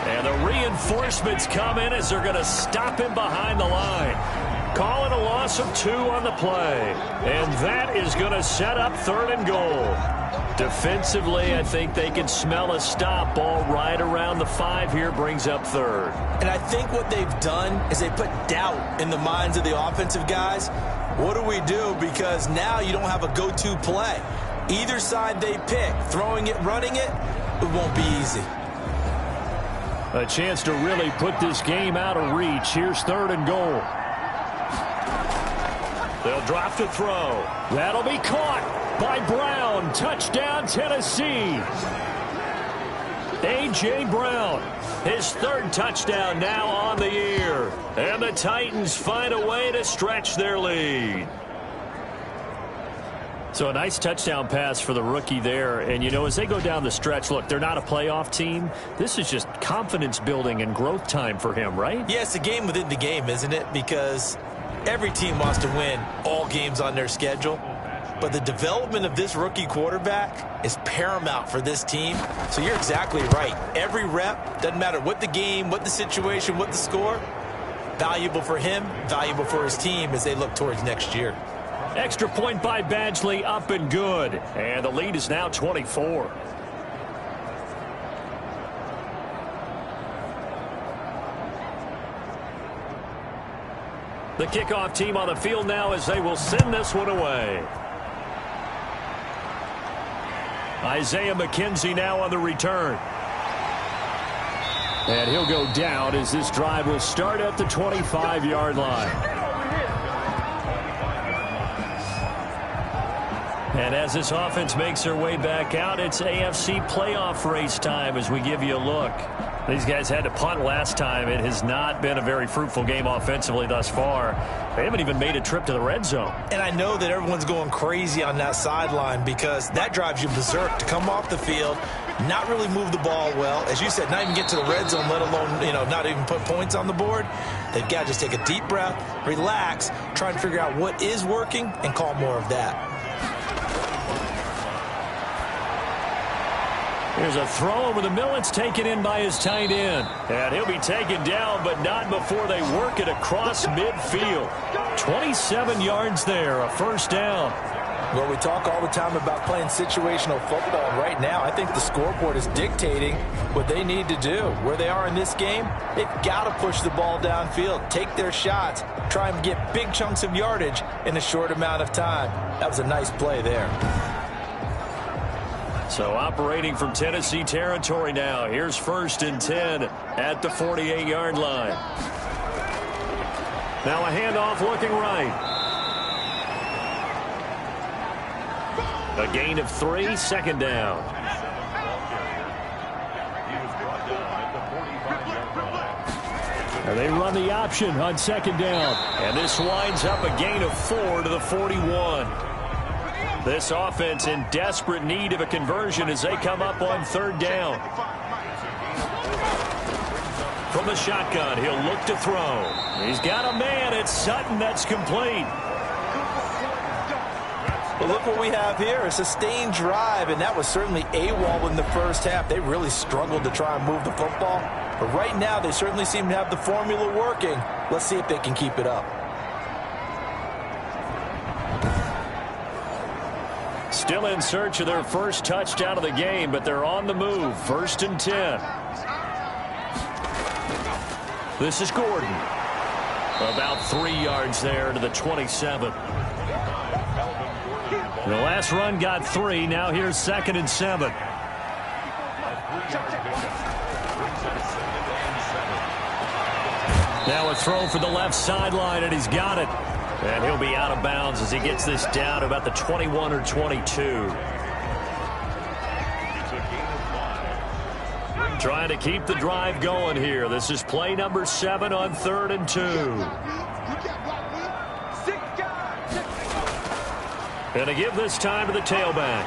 And the reinforcements come in as they're going to stop him behind the line. Call it a loss of 2 on the play. And that is going to set up 3rd and goal. Defensively, I think they can smell a stop. Ball right around the 5 here, brings up 3rd. And I think what they've done is they put doubt in the minds of the offensive guys. What do we do? Because now you don't have a go-to play. Either side they pick, throwing it, running it, it won't be easy. A chance to really put this game out of reach. Here's 3rd and goal. They'll drop to throw. That'll be caught by Brown. Touchdown, Tennessee. A.J. Brown, his third touchdown now on the year. And the Titans find a way to stretch their lead. So a nice touchdown pass for the rookie there. And, you know, as they go down the stretch, look, they're not a playoff team. This is just confidence building and growth time for him, right? Yeah, it's a game within the game, isn't it? Because every team wants to win all games on their schedule. But the development of this rookie quarterback is paramount for this team. So you're exactly right. Every rep, doesn't matter what the game, what the situation, what the score, valuable for him, valuable for his team as they look towards next year. Extra point by Badgley, up and good. And the lead is now 24. The kickoff team on the field now as they will send this one away. Isaiah McKenzie now on the return. And he'll go down as this drive will start at the 25-yard line. And as this offense makes their way back out, it's AFC playoff race time as we give you a look. These guys had to punt last time. It has not been a very fruitful game offensively thus far. They haven't even made a trip to the red zone. And I know that everyone's going crazy on that sideline because that drives you berserk to come off the field, not really move the ball well. As you said, not even get to the red zone, let alone, you know, not even put points on the board. They've got to just take a deep breath, relax, try and figure out what is working and call more of that. Here's a throw over the middle. It's taken in by his tight end. And he'll be taken down, but not before they work it across midfield. 27 yards there, a first down. Well, we talk all the time about playing situational football. Right now, I think the scoreboard is dictating what they need to do. Where they are in this game, they've got to push the ball downfield, take their shots, try and get big chunks of yardage in a short amount of time. That was a nice play there. So operating from Tennessee territory now. Here's 1st and 10 at the 48-yard line. Now a handoff looking right. A gain of 3, second down. And they run the option on second down. And this winds up a gain of 4 to the 41. This offense in desperate need of a conversion as they come up on 3rd down. From the shotgun, he'll look to throw. He's got a man. It's Sutton. That's complete. Well, look what we have here. A sustained drive, and that was certainly AWOL in the first half. They really struggled to try and move the football. But right now, they certainly seem to have the formula working. Let's see if they can keep it up. Still in search of their first touchdown of the game, but they're on the move. 1st and 10. This is Gordon. About 3 yards there to the 27. The last run got 3. Now here's 2nd and 7. Now a throw for the left sideline, and he's got it. And he'll be out of bounds as he gets this down to about the 21 or 22. Trying to keep the drive going here. This is play number 7 on 3rd and 2. And to give this time to the tailback.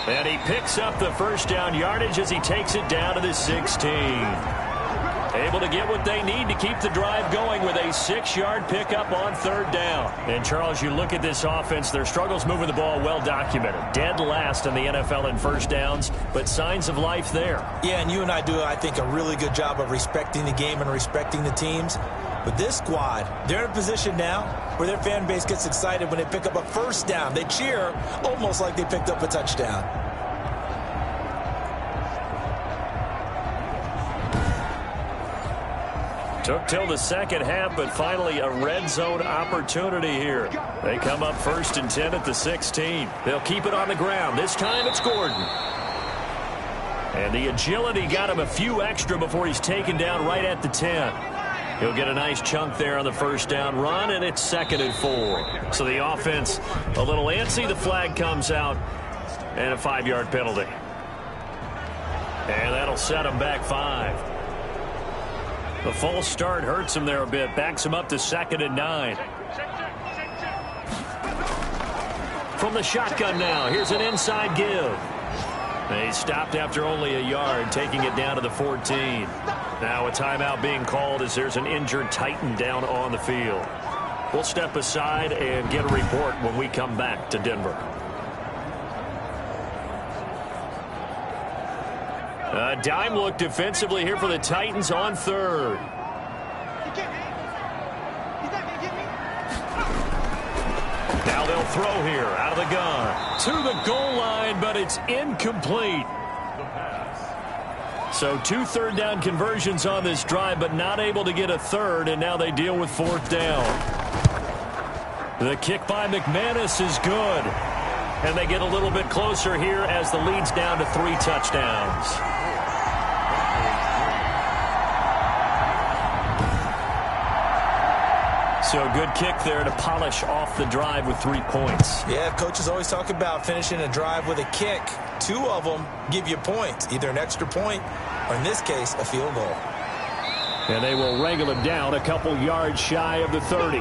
And he picks up the first down yardage as he takes it down to the 16. Able to get what they need to keep the drive going with a 6-yard pickup on 3rd down. And, Charles, you look at this offense, their struggles moving the ball well documented. Dead last in the NFL in first downs, but signs of life there. Yeah, and you and I do, I think, a really good job of respecting the game and respecting the teams. But this squad, they're in a position now where their fan base gets excited when they pick up a first down. They cheer almost like they picked up a touchdown. Took till the second half, but finally a red zone opportunity here. They come up 1st and 10 at the 16. They'll keep it on the ground. This time it's Gordon. And the agility got him a few extra before he's taken down right at the 10. He'll get a nice chunk there on the first down run, and it's 2nd and 4. So the offense a little antsy. The flag comes out, and a 5-yard penalty. And that'll set him back 5. The false start hurts him there a bit. Backs him up to 2nd and 9. From the shotgun now. Here's an inside give. He stopped after only a yard, taking it down to the 14. Now a timeout being called as there's an injured Titan down on the field. We'll step aside and get a report when we come back to Denver. A dime look defensively here for the Titans on 3rd. Now they'll throw here out of the gun to the goal line, but it's incomplete. So 2 third-down conversions on this drive, but not able to get a third, and now they deal with 4th down. The kick by McManus is good, and they get a little bit closer here as the lead's down to 3 touchdowns. So a good kick there to polish off the drive with 3 points. Yeah, coaches always talk about finishing a drive with a kick. 2 of them give you points, either an extra point or, in this case, a field goal. And they will wrangle him down a couple yards shy of the 30.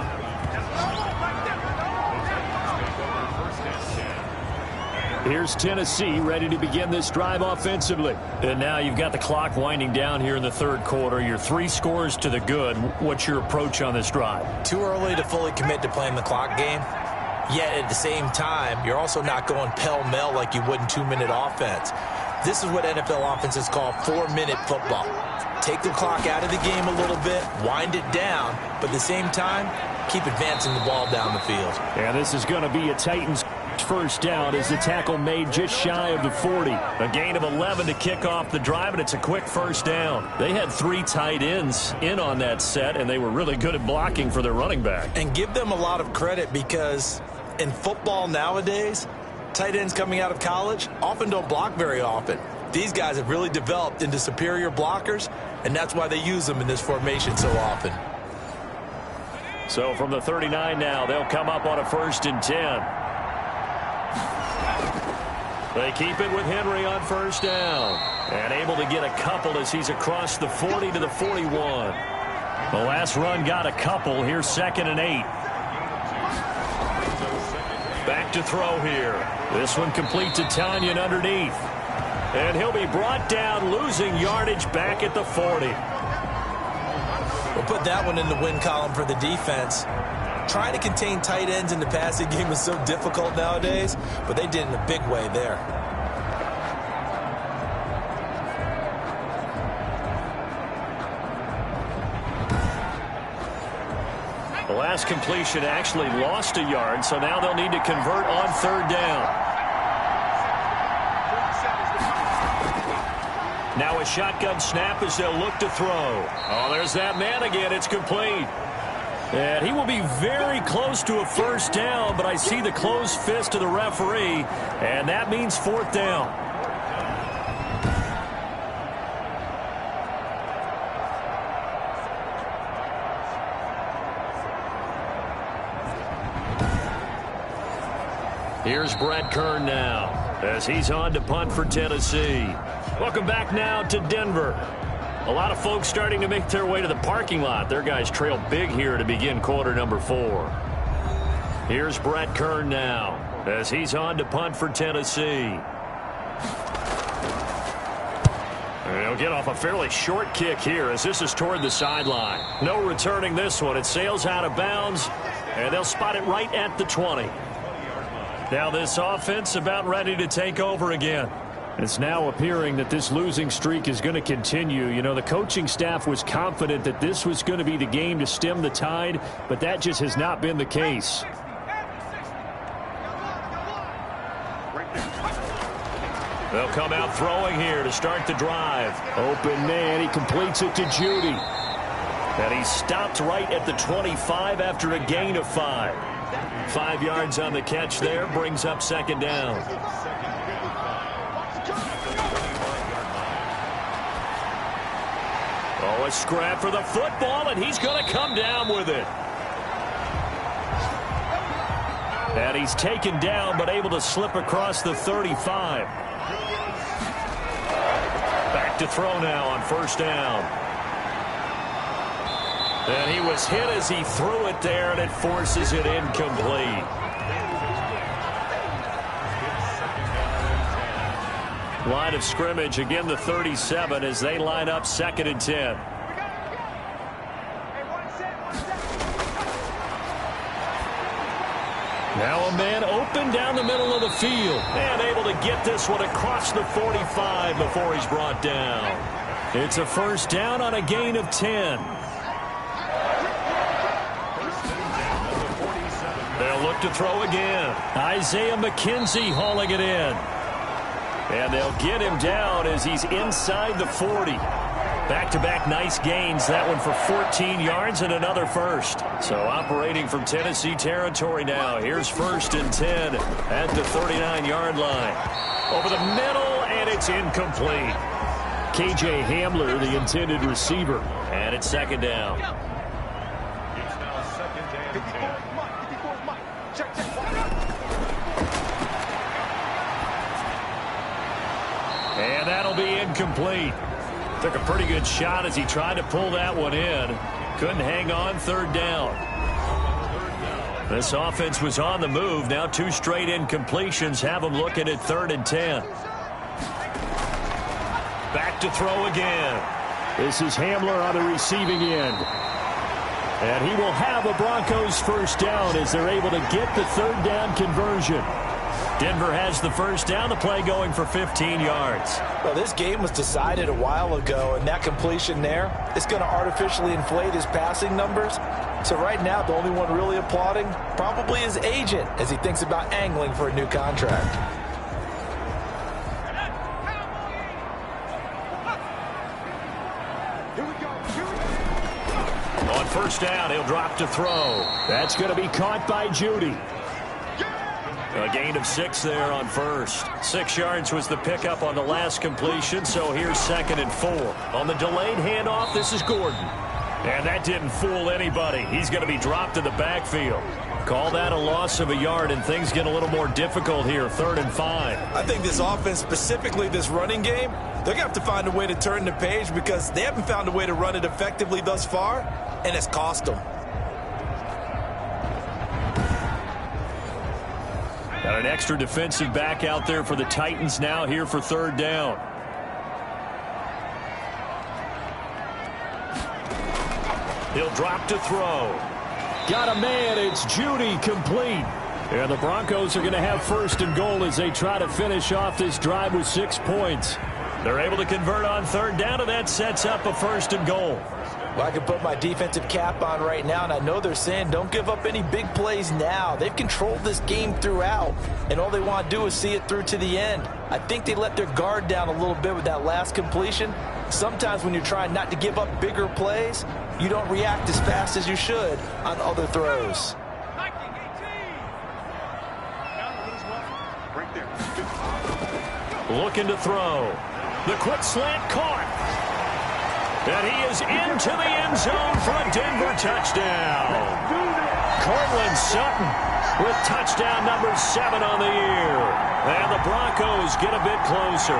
Here's Tennessee ready to begin this drive offensively. And now you've got the clock winding down here in the 3rd quarter. You're 3 scores to the good. What's your approach on this drive? Too early to fully commit to playing the clock game. Yet at the same time, you're also not going pell-mell like you would in 2-minute offense. This is what NFL offenses call 4-minute football. Take the clock out of the game a little bit, wind it down, but at the same time, keep advancing the ball down the field. And this is going to be a Titans first down as the tackle made just shy of the 40. A gain of 11 to kick off the drive, and it's a quick first down. They had 3 tight ends in on that set, and they were really good at blocking for their running back. And give them a lot of credit because in football nowadays, tight ends coming out of college often don't block very often. These guys have really developed into superior blockers, and that's why they use them in this formation so often. So from the 39 now, they'll come up on a 1st and 10. They keep it with Henry on 1st down. And able to get a couple as he's across the 40 to the 41. The last run got a couple. Here's 2nd and 8. Back to throw here. This one complete to Tanyan underneath. And he'll be brought down, losing yardage back at the 40. We'll put that one in the win column for the defense. Trying to contain tight ends in the passing game is so difficult nowadays, but they did in a big way there. The last completion actually lost a yard, so now they'll need to convert on 3rd down. Now a shotgun snap as they'll look to throw. Oh, there's that man again. It's complete. And he will be very close to a 1st down, but I see the closed fist of the referee, and that means 4th down. Here's Brett Kern now as he's on to punt for Tennessee. Welcome back now to Denver. A lot of folks starting to make their way to the parking lot. Their guys trail big here to begin quarter number 4. Here's Brett Kern now as he's on to punt for Tennessee. They'll get off a fairly short kick here as this is toward the sideline. No returning this one. It sails out of bounds, and they'll spot it right at the 20. Now this offense about ready to take over again. It's now appearing that this losing streak is going to continue. You know, the coaching staff was confident that this was going to be the game to stem the tide, but that just has not been the case. They'll come out throwing here to start the drive. Open man, he completes it to Judy. And he stopped right at the 25 after a gain of 5. 5 yards on the catch there, brings up 2nd down. Oh, a scrap for the football, and he's going to come down with it. And he's taken down, but able to slip across the 35. to throw now on first down. And he was hit as he threw it there, and it forces it incomplete. Line of scrimmage, again the 37 as they line up 2nd and 10. Now a man open down the middle of the field and able to get this one across the 45 before he's brought down. It's a first down on a gain of 10. They'll look to throw again. Isaiah McKenzie hauling it in. And they'll get him down as he's inside the 40. Back-to-back nice gains. That one for 14 yards and another first. So operating from Tennessee territory now. Here's 1st and 10 at the 39-yard line. Over the middle, and it's incomplete. K.J. Hamler, the intended receiver. And it's 2nd down. And that'll be incomplete. Took a pretty good shot as he tried to pull that one in. Couldn't hang on, 3rd down. This offense was on the move. Now 2 straight incompletions have them looking at 3rd and 10. Back to throw again. This is Hamler on the receiving end. And he will have a Broncos first down as they're able to get the 3rd down conversion. Denver has the first down, the play going for 15 yards. Well, this game was decided a while ago, and that completion there is going to artificially inflate his passing numbers. So right now, the only one really applauding probably his agent as he thinks about angling for a new contract. On first down, he'll drop to throw. That's going to be caught by Judy. A gain of 6 there on first. 6 yards was the pickup on the last completion, so here's 2nd and 4. On the delayed handoff, this is Gordon. And that didn't fool anybody. He's going to be dropped in the backfield. Call that a loss of a yard, and things get a little more difficult here, 3rd and 5. I think this offense, specifically this running game, they're going to have to find a way to turn the page because they haven't found a way to run it effectively thus far, and it's cost them. Got an extra defensive back out there for the Titans now here for 3rd down. He'll drop to throw. Got a man. It's Judy, complete. And the Broncos are going to have 1st and goal as they try to finish off this drive with 6 points. They're able to convert on 3rd down, and that sets up a 1st and goal. Well, I can put my defensive cap on right now, and I know they're saying don't give up any big plays now. They've controlled this game throughout, and all they want to do is see it through to the end. I think they let their guard down a little bit with that last completion. Sometimes when you're trying not to give up bigger plays, you don't react as fast as you should on other throws. Looking to throw. The quick slant caught. And he is into the end zone for a Denver touchdown. Cortland Sutton with touchdown number 7 on the year. And the Broncos get a bit closer.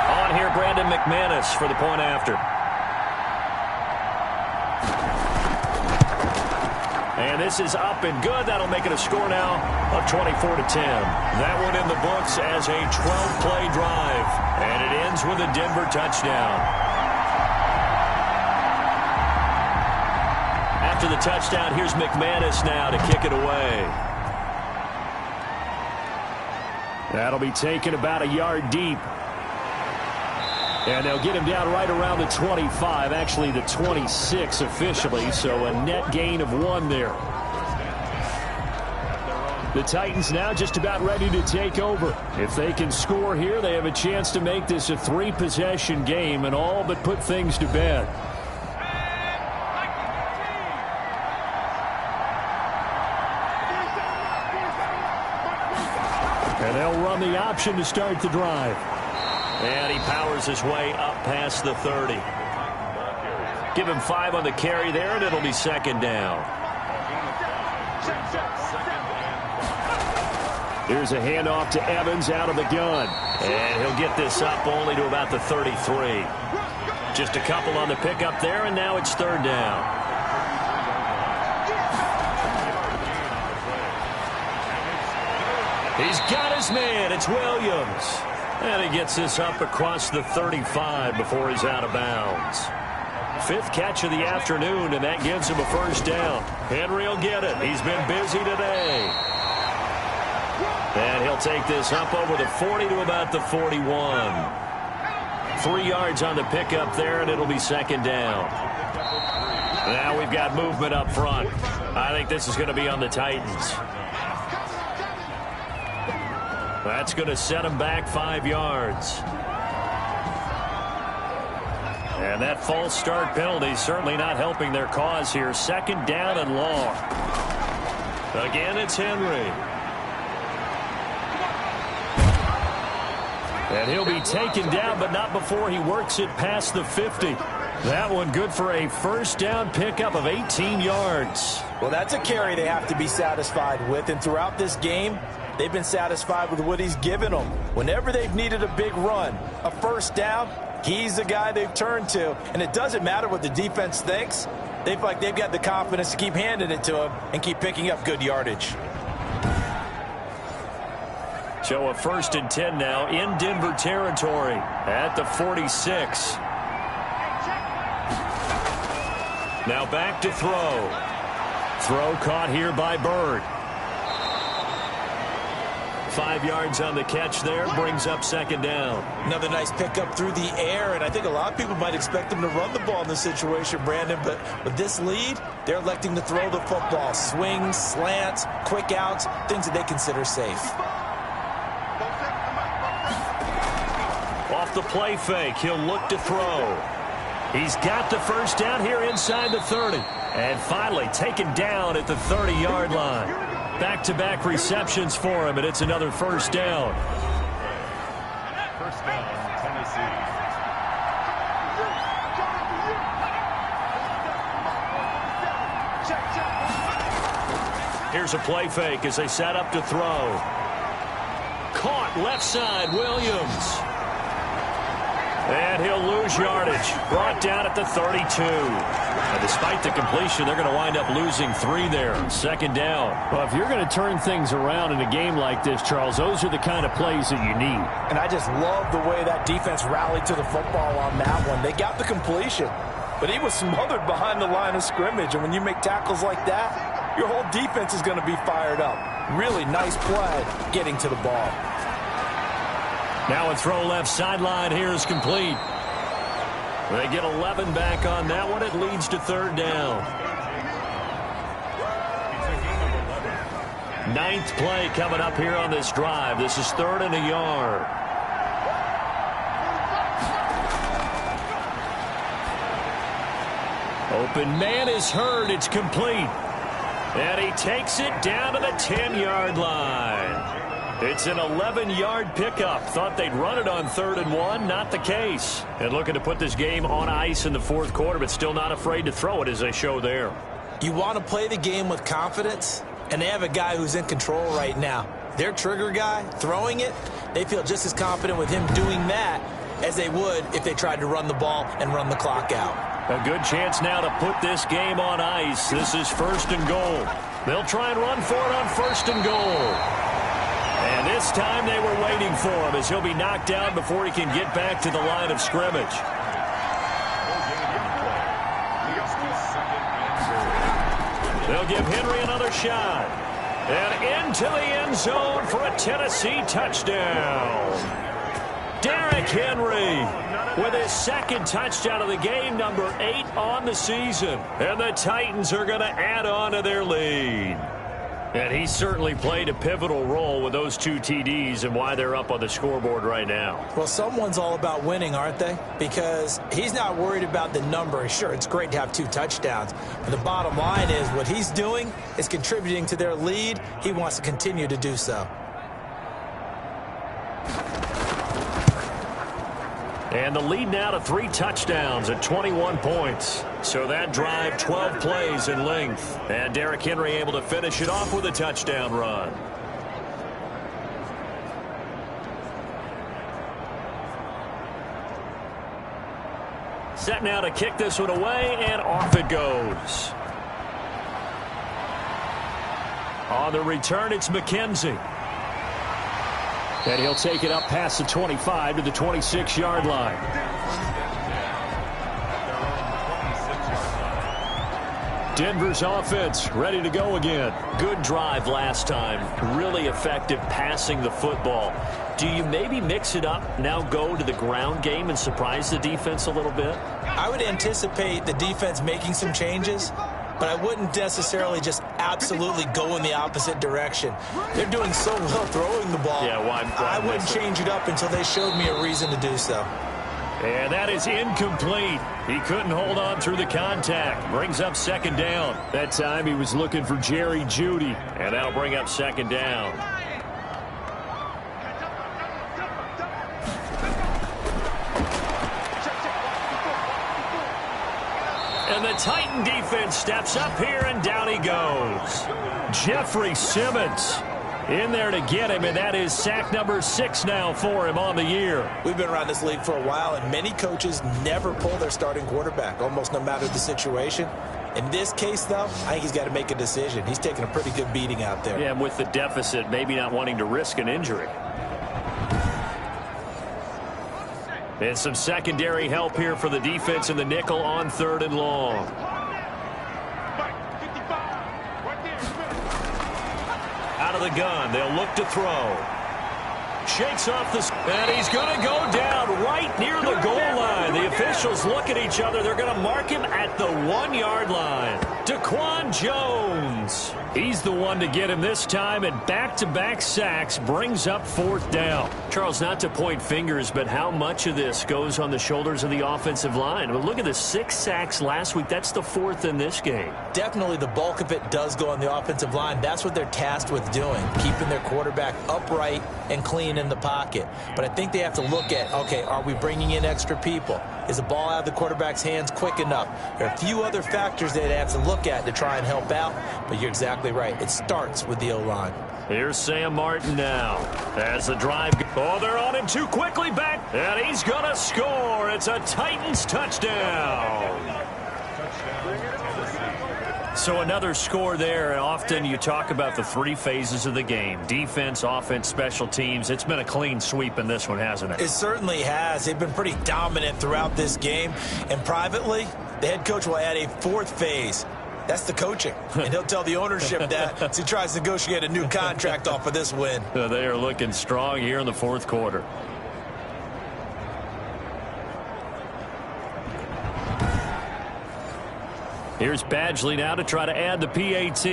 On here, Brandon McManus for the point after. And this is up and good. That'll make it a score now of 24-10. That one in the books as a 12-play drive. And it ends with a Denver touchdown. After the touchdown, here's McManus now to kick it away. That'll be taken about a yard deep. And they'll get him down right around the 25, actually the 26 officially, so a net gain of 1 there. The Titans now just about ready to take over. If they can score here, they have a chance to make this a 3-possession game and all but put things to bed. And they'll run the option to start the drive. And he powers his way up past the 30. Give him 5 on the carry there, and it'll be second down. Here's a handoff to Evans out of the gun. And he'll get this up only to about the 33. Just a couple on the pickup there, and now it's third down. He's got his man. It's Williams. And he gets this up across the 35 before he's out of bounds. 5th catch of the afternoon, and that gives him a first down. Henry will get it. He's been busy today. And he'll take this up over the 40 to about the 41. 3 yards on the pickup there, and it'll be second down. Now we've got movement up front. I think this is going to be on the Titans. That's going to set him back 5 yards. And that false start penalty certainly not helping their cause here. Second down and long. Again, it's Henry. And he'll be taken down, but not before he works it past the 50. That one good for a first down pickup of 18 yards. Well, that's a carry they have to be satisfied with. And throughout this game, they've been satisfied with what he's given them. Whenever they've needed a big run, a first down, he's the guy they've turned to. And it doesn't matter what the defense thinks. They feel like they've got the confidence to keep handing it to him and keep picking up good yardage. So a 1st and 10 now in Denver territory at the 46. Now back to throw. Throw caught here by Bird. 5 yards on the catch there, brings up second down. Another nice pickup through the air, and I think a lot of people might expect them to run the ball in this situation, Brandon, but with this lead, they're electing to throw the football. Swings, slants, quick outs, things that they consider safe. Off the play fake, he'll look to throw. He's got the first down here inside the 30. And finally taken down at the 30-yard line. Back-to-back receptions for him, and it's another first down. First down, Tennessee. Here's a play fake as they set up to throw. Caught left side, Williams. And he'll lose yardage. Brought down at the 32. Now, despite the completion, they're going to wind up losing 3 there. Second down. Well, if you're going to turn things around in a game like this, Charles, those are the kind of plays that you need. And I just love the way that defense rallied to the football on that one. They got the completion, but he was smothered behind the line of scrimmage. And when you make tackles like that, your whole defense is going to be fired up. Really nice play getting to the ball. Now a throw left sideline here is complete. They get 11 back on that one. It leads to third down. 9th play coming up here on this drive. This is 3rd and a yard. Open man is heard. It's complete. And he takes it down to the 10-yard line. It's an 11-yard pickup. Thought they'd run it on 3rd and 1. Not the case. And looking to put this game on ice in the 4th quarter, but still not afraid to throw it as they show there. You want to play the game with confidence, and they have a guy who's in control right now. Their trigger guy, throwing it, they feel just as confident with him doing that as they would if they tried to run the ball and run the clock out. A good chance now to put this game on ice. This is 1st and goal. They'll try and run for it on 1st and goal. And this time they were waiting for him as he'll be knocked down before he can get back to the line of scrimmage. They'll give Henry another shot. And into the end zone for a Tennessee touchdown. Derrick Henry with his 2nd touchdown of the game, number 8 on the season. And the Titans are going to add on to their lead. And he certainly played a pivotal role with those 2 TDs and why they're up on the scoreboard right now. Well, someone's all about winning, aren't they? Because he's not worried about the number. Sure, it's great to have 2 touchdowns. But the bottom line is what he's doing is contributing to their lead. He wants to continue to do so. And the lead now to 3 touchdowns at 21 points. So that drive, 12 plays in length. And Derrick Henry able to finish it off with a touchdown run. Set now to kick this one away, and off it goes. On the return, it's McKenzie. And he'll take it up past the 25 to the 26-yard line. Denver's offense ready to go again. Good drive last time. Really effective passing the football. Do you maybe mix it up, now go to the ground game and surprise the defense a little bit? I would anticipate the defense making some changes, but I wouldn't necessarily just absolutely go in the opposite direction. They're doing so well throwing the ball. Yeah, why I wouldn't change it up until they showed me a reason to do so. And that is incomplete. He couldn't hold on through the contact. Brings up second down. That time he was looking for Jerry Jeudy, and that'll bring up second down. And the Titan defense steps up here, and down he goes. Jeffrey Simmons in there to get him, and that is sack number 6 now for him on the year. We've been around this league for a while, and many coaches never pull their starting quarterback, almost no matter the situation. In this case, though, I think he's got to make a decision. He's taking a pretty good beating out there. Yeah, and with the deficit, maybe not wanting to risk an injury. And some secondary help here for the defense in the nickel on 3rd and long. Out of the gun, they'll look to throw. Shakes off the... And he's going to go down right near the goal line. The officials look at each other. They're going to mark him at the 1-yard line. Daquan Jones. He's the one to get him this time, and back-to-back sacks brings up 4th down. Charles, not to point fingers, but how much of this goes on the shoulders of the offensive line? Well, look at the 6 sacks last week. That's the 4th in this game. Definitely the bulk of it does go on the offensive line. That's what they're tasked with doing, keeping their quarterback upright and clean in the pocket. But I think they have to look at, okay, are we bringing in extra people? Is the ball out of the quarterback's hands quick enough? There are a few other factors they have to look at to try and help out, but you're exactly right. It starts with the O-line. Here's Sam Martin now as the drive. Oh, they're on him too quickly back, and he's going to score. It's a Titans touchdown. So another score there, and often you talk about the 3 phases of the game. Defense, offense, special teams. It's been a clean sweep in this one, hasn't it? It certainly has. They've been pretty dominant throughout this game. And privately, the head coach will add a 4th phase. That's the coaching. And he'll tell the ownership that as he tries to negotiate a new contract off of this win. They are looking strong here in the 4th quarter. Here's Badgley now to try to add the PAT.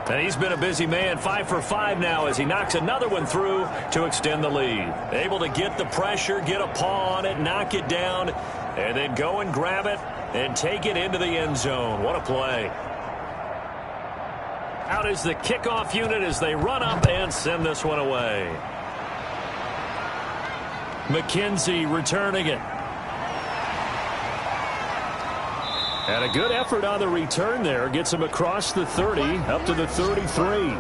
And he's been a busy man, 5 for 5 now as he knocks another one through to extend the lead. Able to get the pressure, get a paw on it, knock it down, and then go and grab it and take it into the end zone. What a play. Out is the kickoff unit as they run up and send this one away. McKenzie returning it. And a good effort on the return there. Gets him across the 30, up to the 33.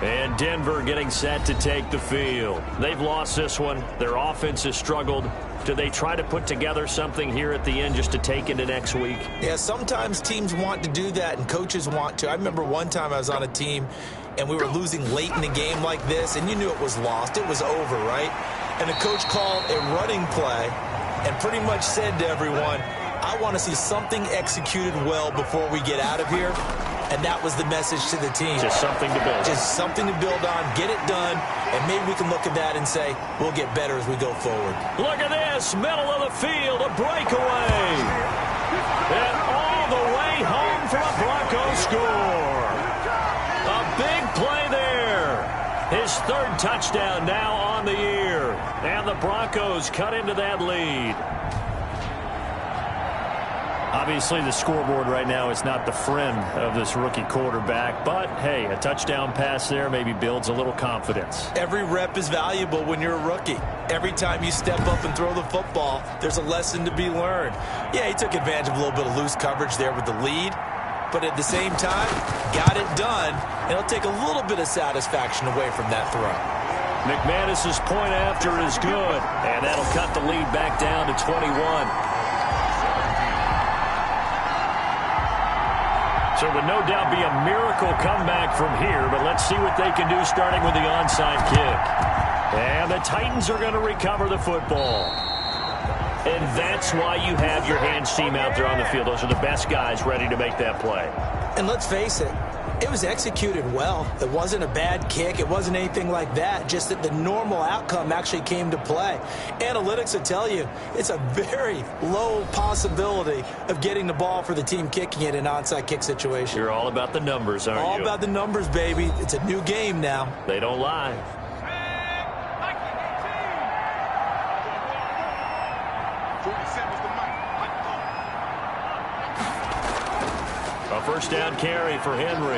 And Denver getting set to take the field. They've lost this one. Their offense has struggled. Do they try to put together something here at the end just to take into next week? Yeah, sometimes teams want to do that and coaches want to. I remember one time I was on a team and we were losing late in the game like this, and you knew it was lost. It was over, right? And the coach called a running play and pretty much said to everyone, I want to see something executed well before we get out of here. And that was the message to the team. Just something to build. Just something to build on, get it done, and maybe we can look at that and say, we'll get better as we go forward. Look at this, middle of the field, a breakaway. And all the way home for a Broncos score. A big play there. His 3rd touchdown now on the year. And the Broncos cut into that lead. A Obviously, the scoreboard right now is not the friend of this rookie quarterback, but, hey, a touchdown pass there maybe builds a little confidence. Every rep is valuable when you're a rookie. Every time you step up and throw the football, there's a lesson to be learned. Yeah, he took advantage of a little bit of loose coverage there with the lead, but at the same time, got it done, and it'll take a little bit of satisfaction away from that throw. McManus's point after is good, and that'll cut the lead back down to 21. So it would no doubt be a miracle comeback from here, but let's see what they can do starting with the onside kick. And the Titans are going to recover the football. And that's why you have your hands team out there on the field. Those are the best guys ready to make that play. And let's face it, it was executed well. It wasn't a bad kick. It wasn't anything like that. Just that the normal outcome actually came to play. Analytics will tell you it's a very low possibility of getting the ball for the team kicking it in an onside kick situation. You're all about the numbers, aren't you? All about the numbers, baby. It's a new game now. They don't lie. A first down carry for Henry.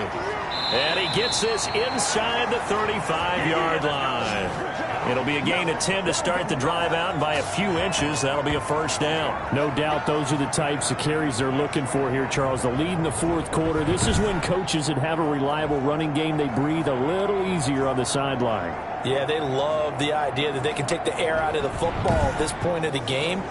And he gets this inside the 35-yard line. It'll be a gain of 10 to start the drive out, and by a few inches, that'll be a first down. No doubt those are the types of carries they're looking for here, Charles. The lead in the fourth quarter. This is when coaches that have a reliable running game, they breathe a little easier on the sideline. Yeah, they love the idea that they can take the air out of the football at this point of the game.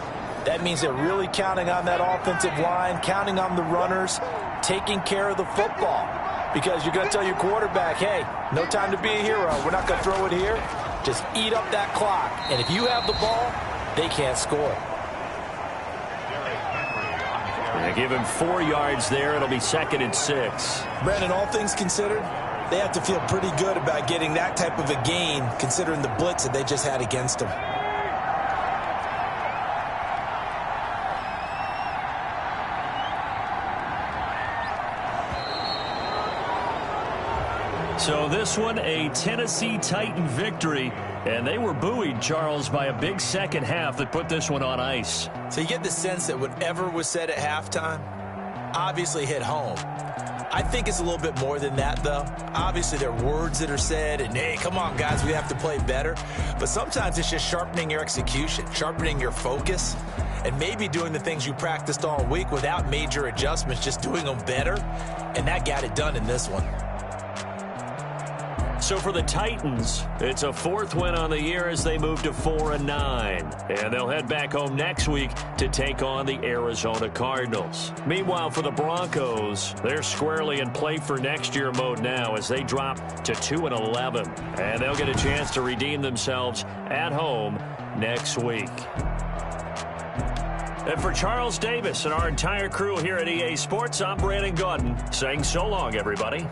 That means they're really counting on that offensive line, counting on the runners, taking care of the football. Because you're going to tell your quarterback, hey, no time to be a hero. We're not going to throw it here. Just eat up that clock. And if you have the ball, they can't score. They give him 4 yards there. It'll be 2nd and 6. Brandon, all things considered, they have to feel pretty good about getting that type of a gain, considering the blitz that they just had against them. So this one, a Tennessee Titan victory, and they were buoyed, Charles, by a big second half that put this one on ice. So you get the sense that whatever was said at halftime obviously hit home. I think it's a little bit more than that, though. Obviously, there are words that are said, and, hey, come on, guys, we have to play better. But sometimes it's just sharpening your execution, sharpening your focus, and maybe doing the things you practiced all week without major adjustments, just doing them better, and that got it done in this one. So for the Titans, it's a 4th win on the year as they move to 4-9. And they'll head back home next week to take on the Arizona Cardinals. Meanwhile, for the Broncos, they're squarely in play for next year mode now as they drop to 2-11. And they'll get a chance to redeem themselves at home next week. And for Charles Davis and our entire crew here at EA Sports, I'm Brandon Gaudin saying so long, everybody.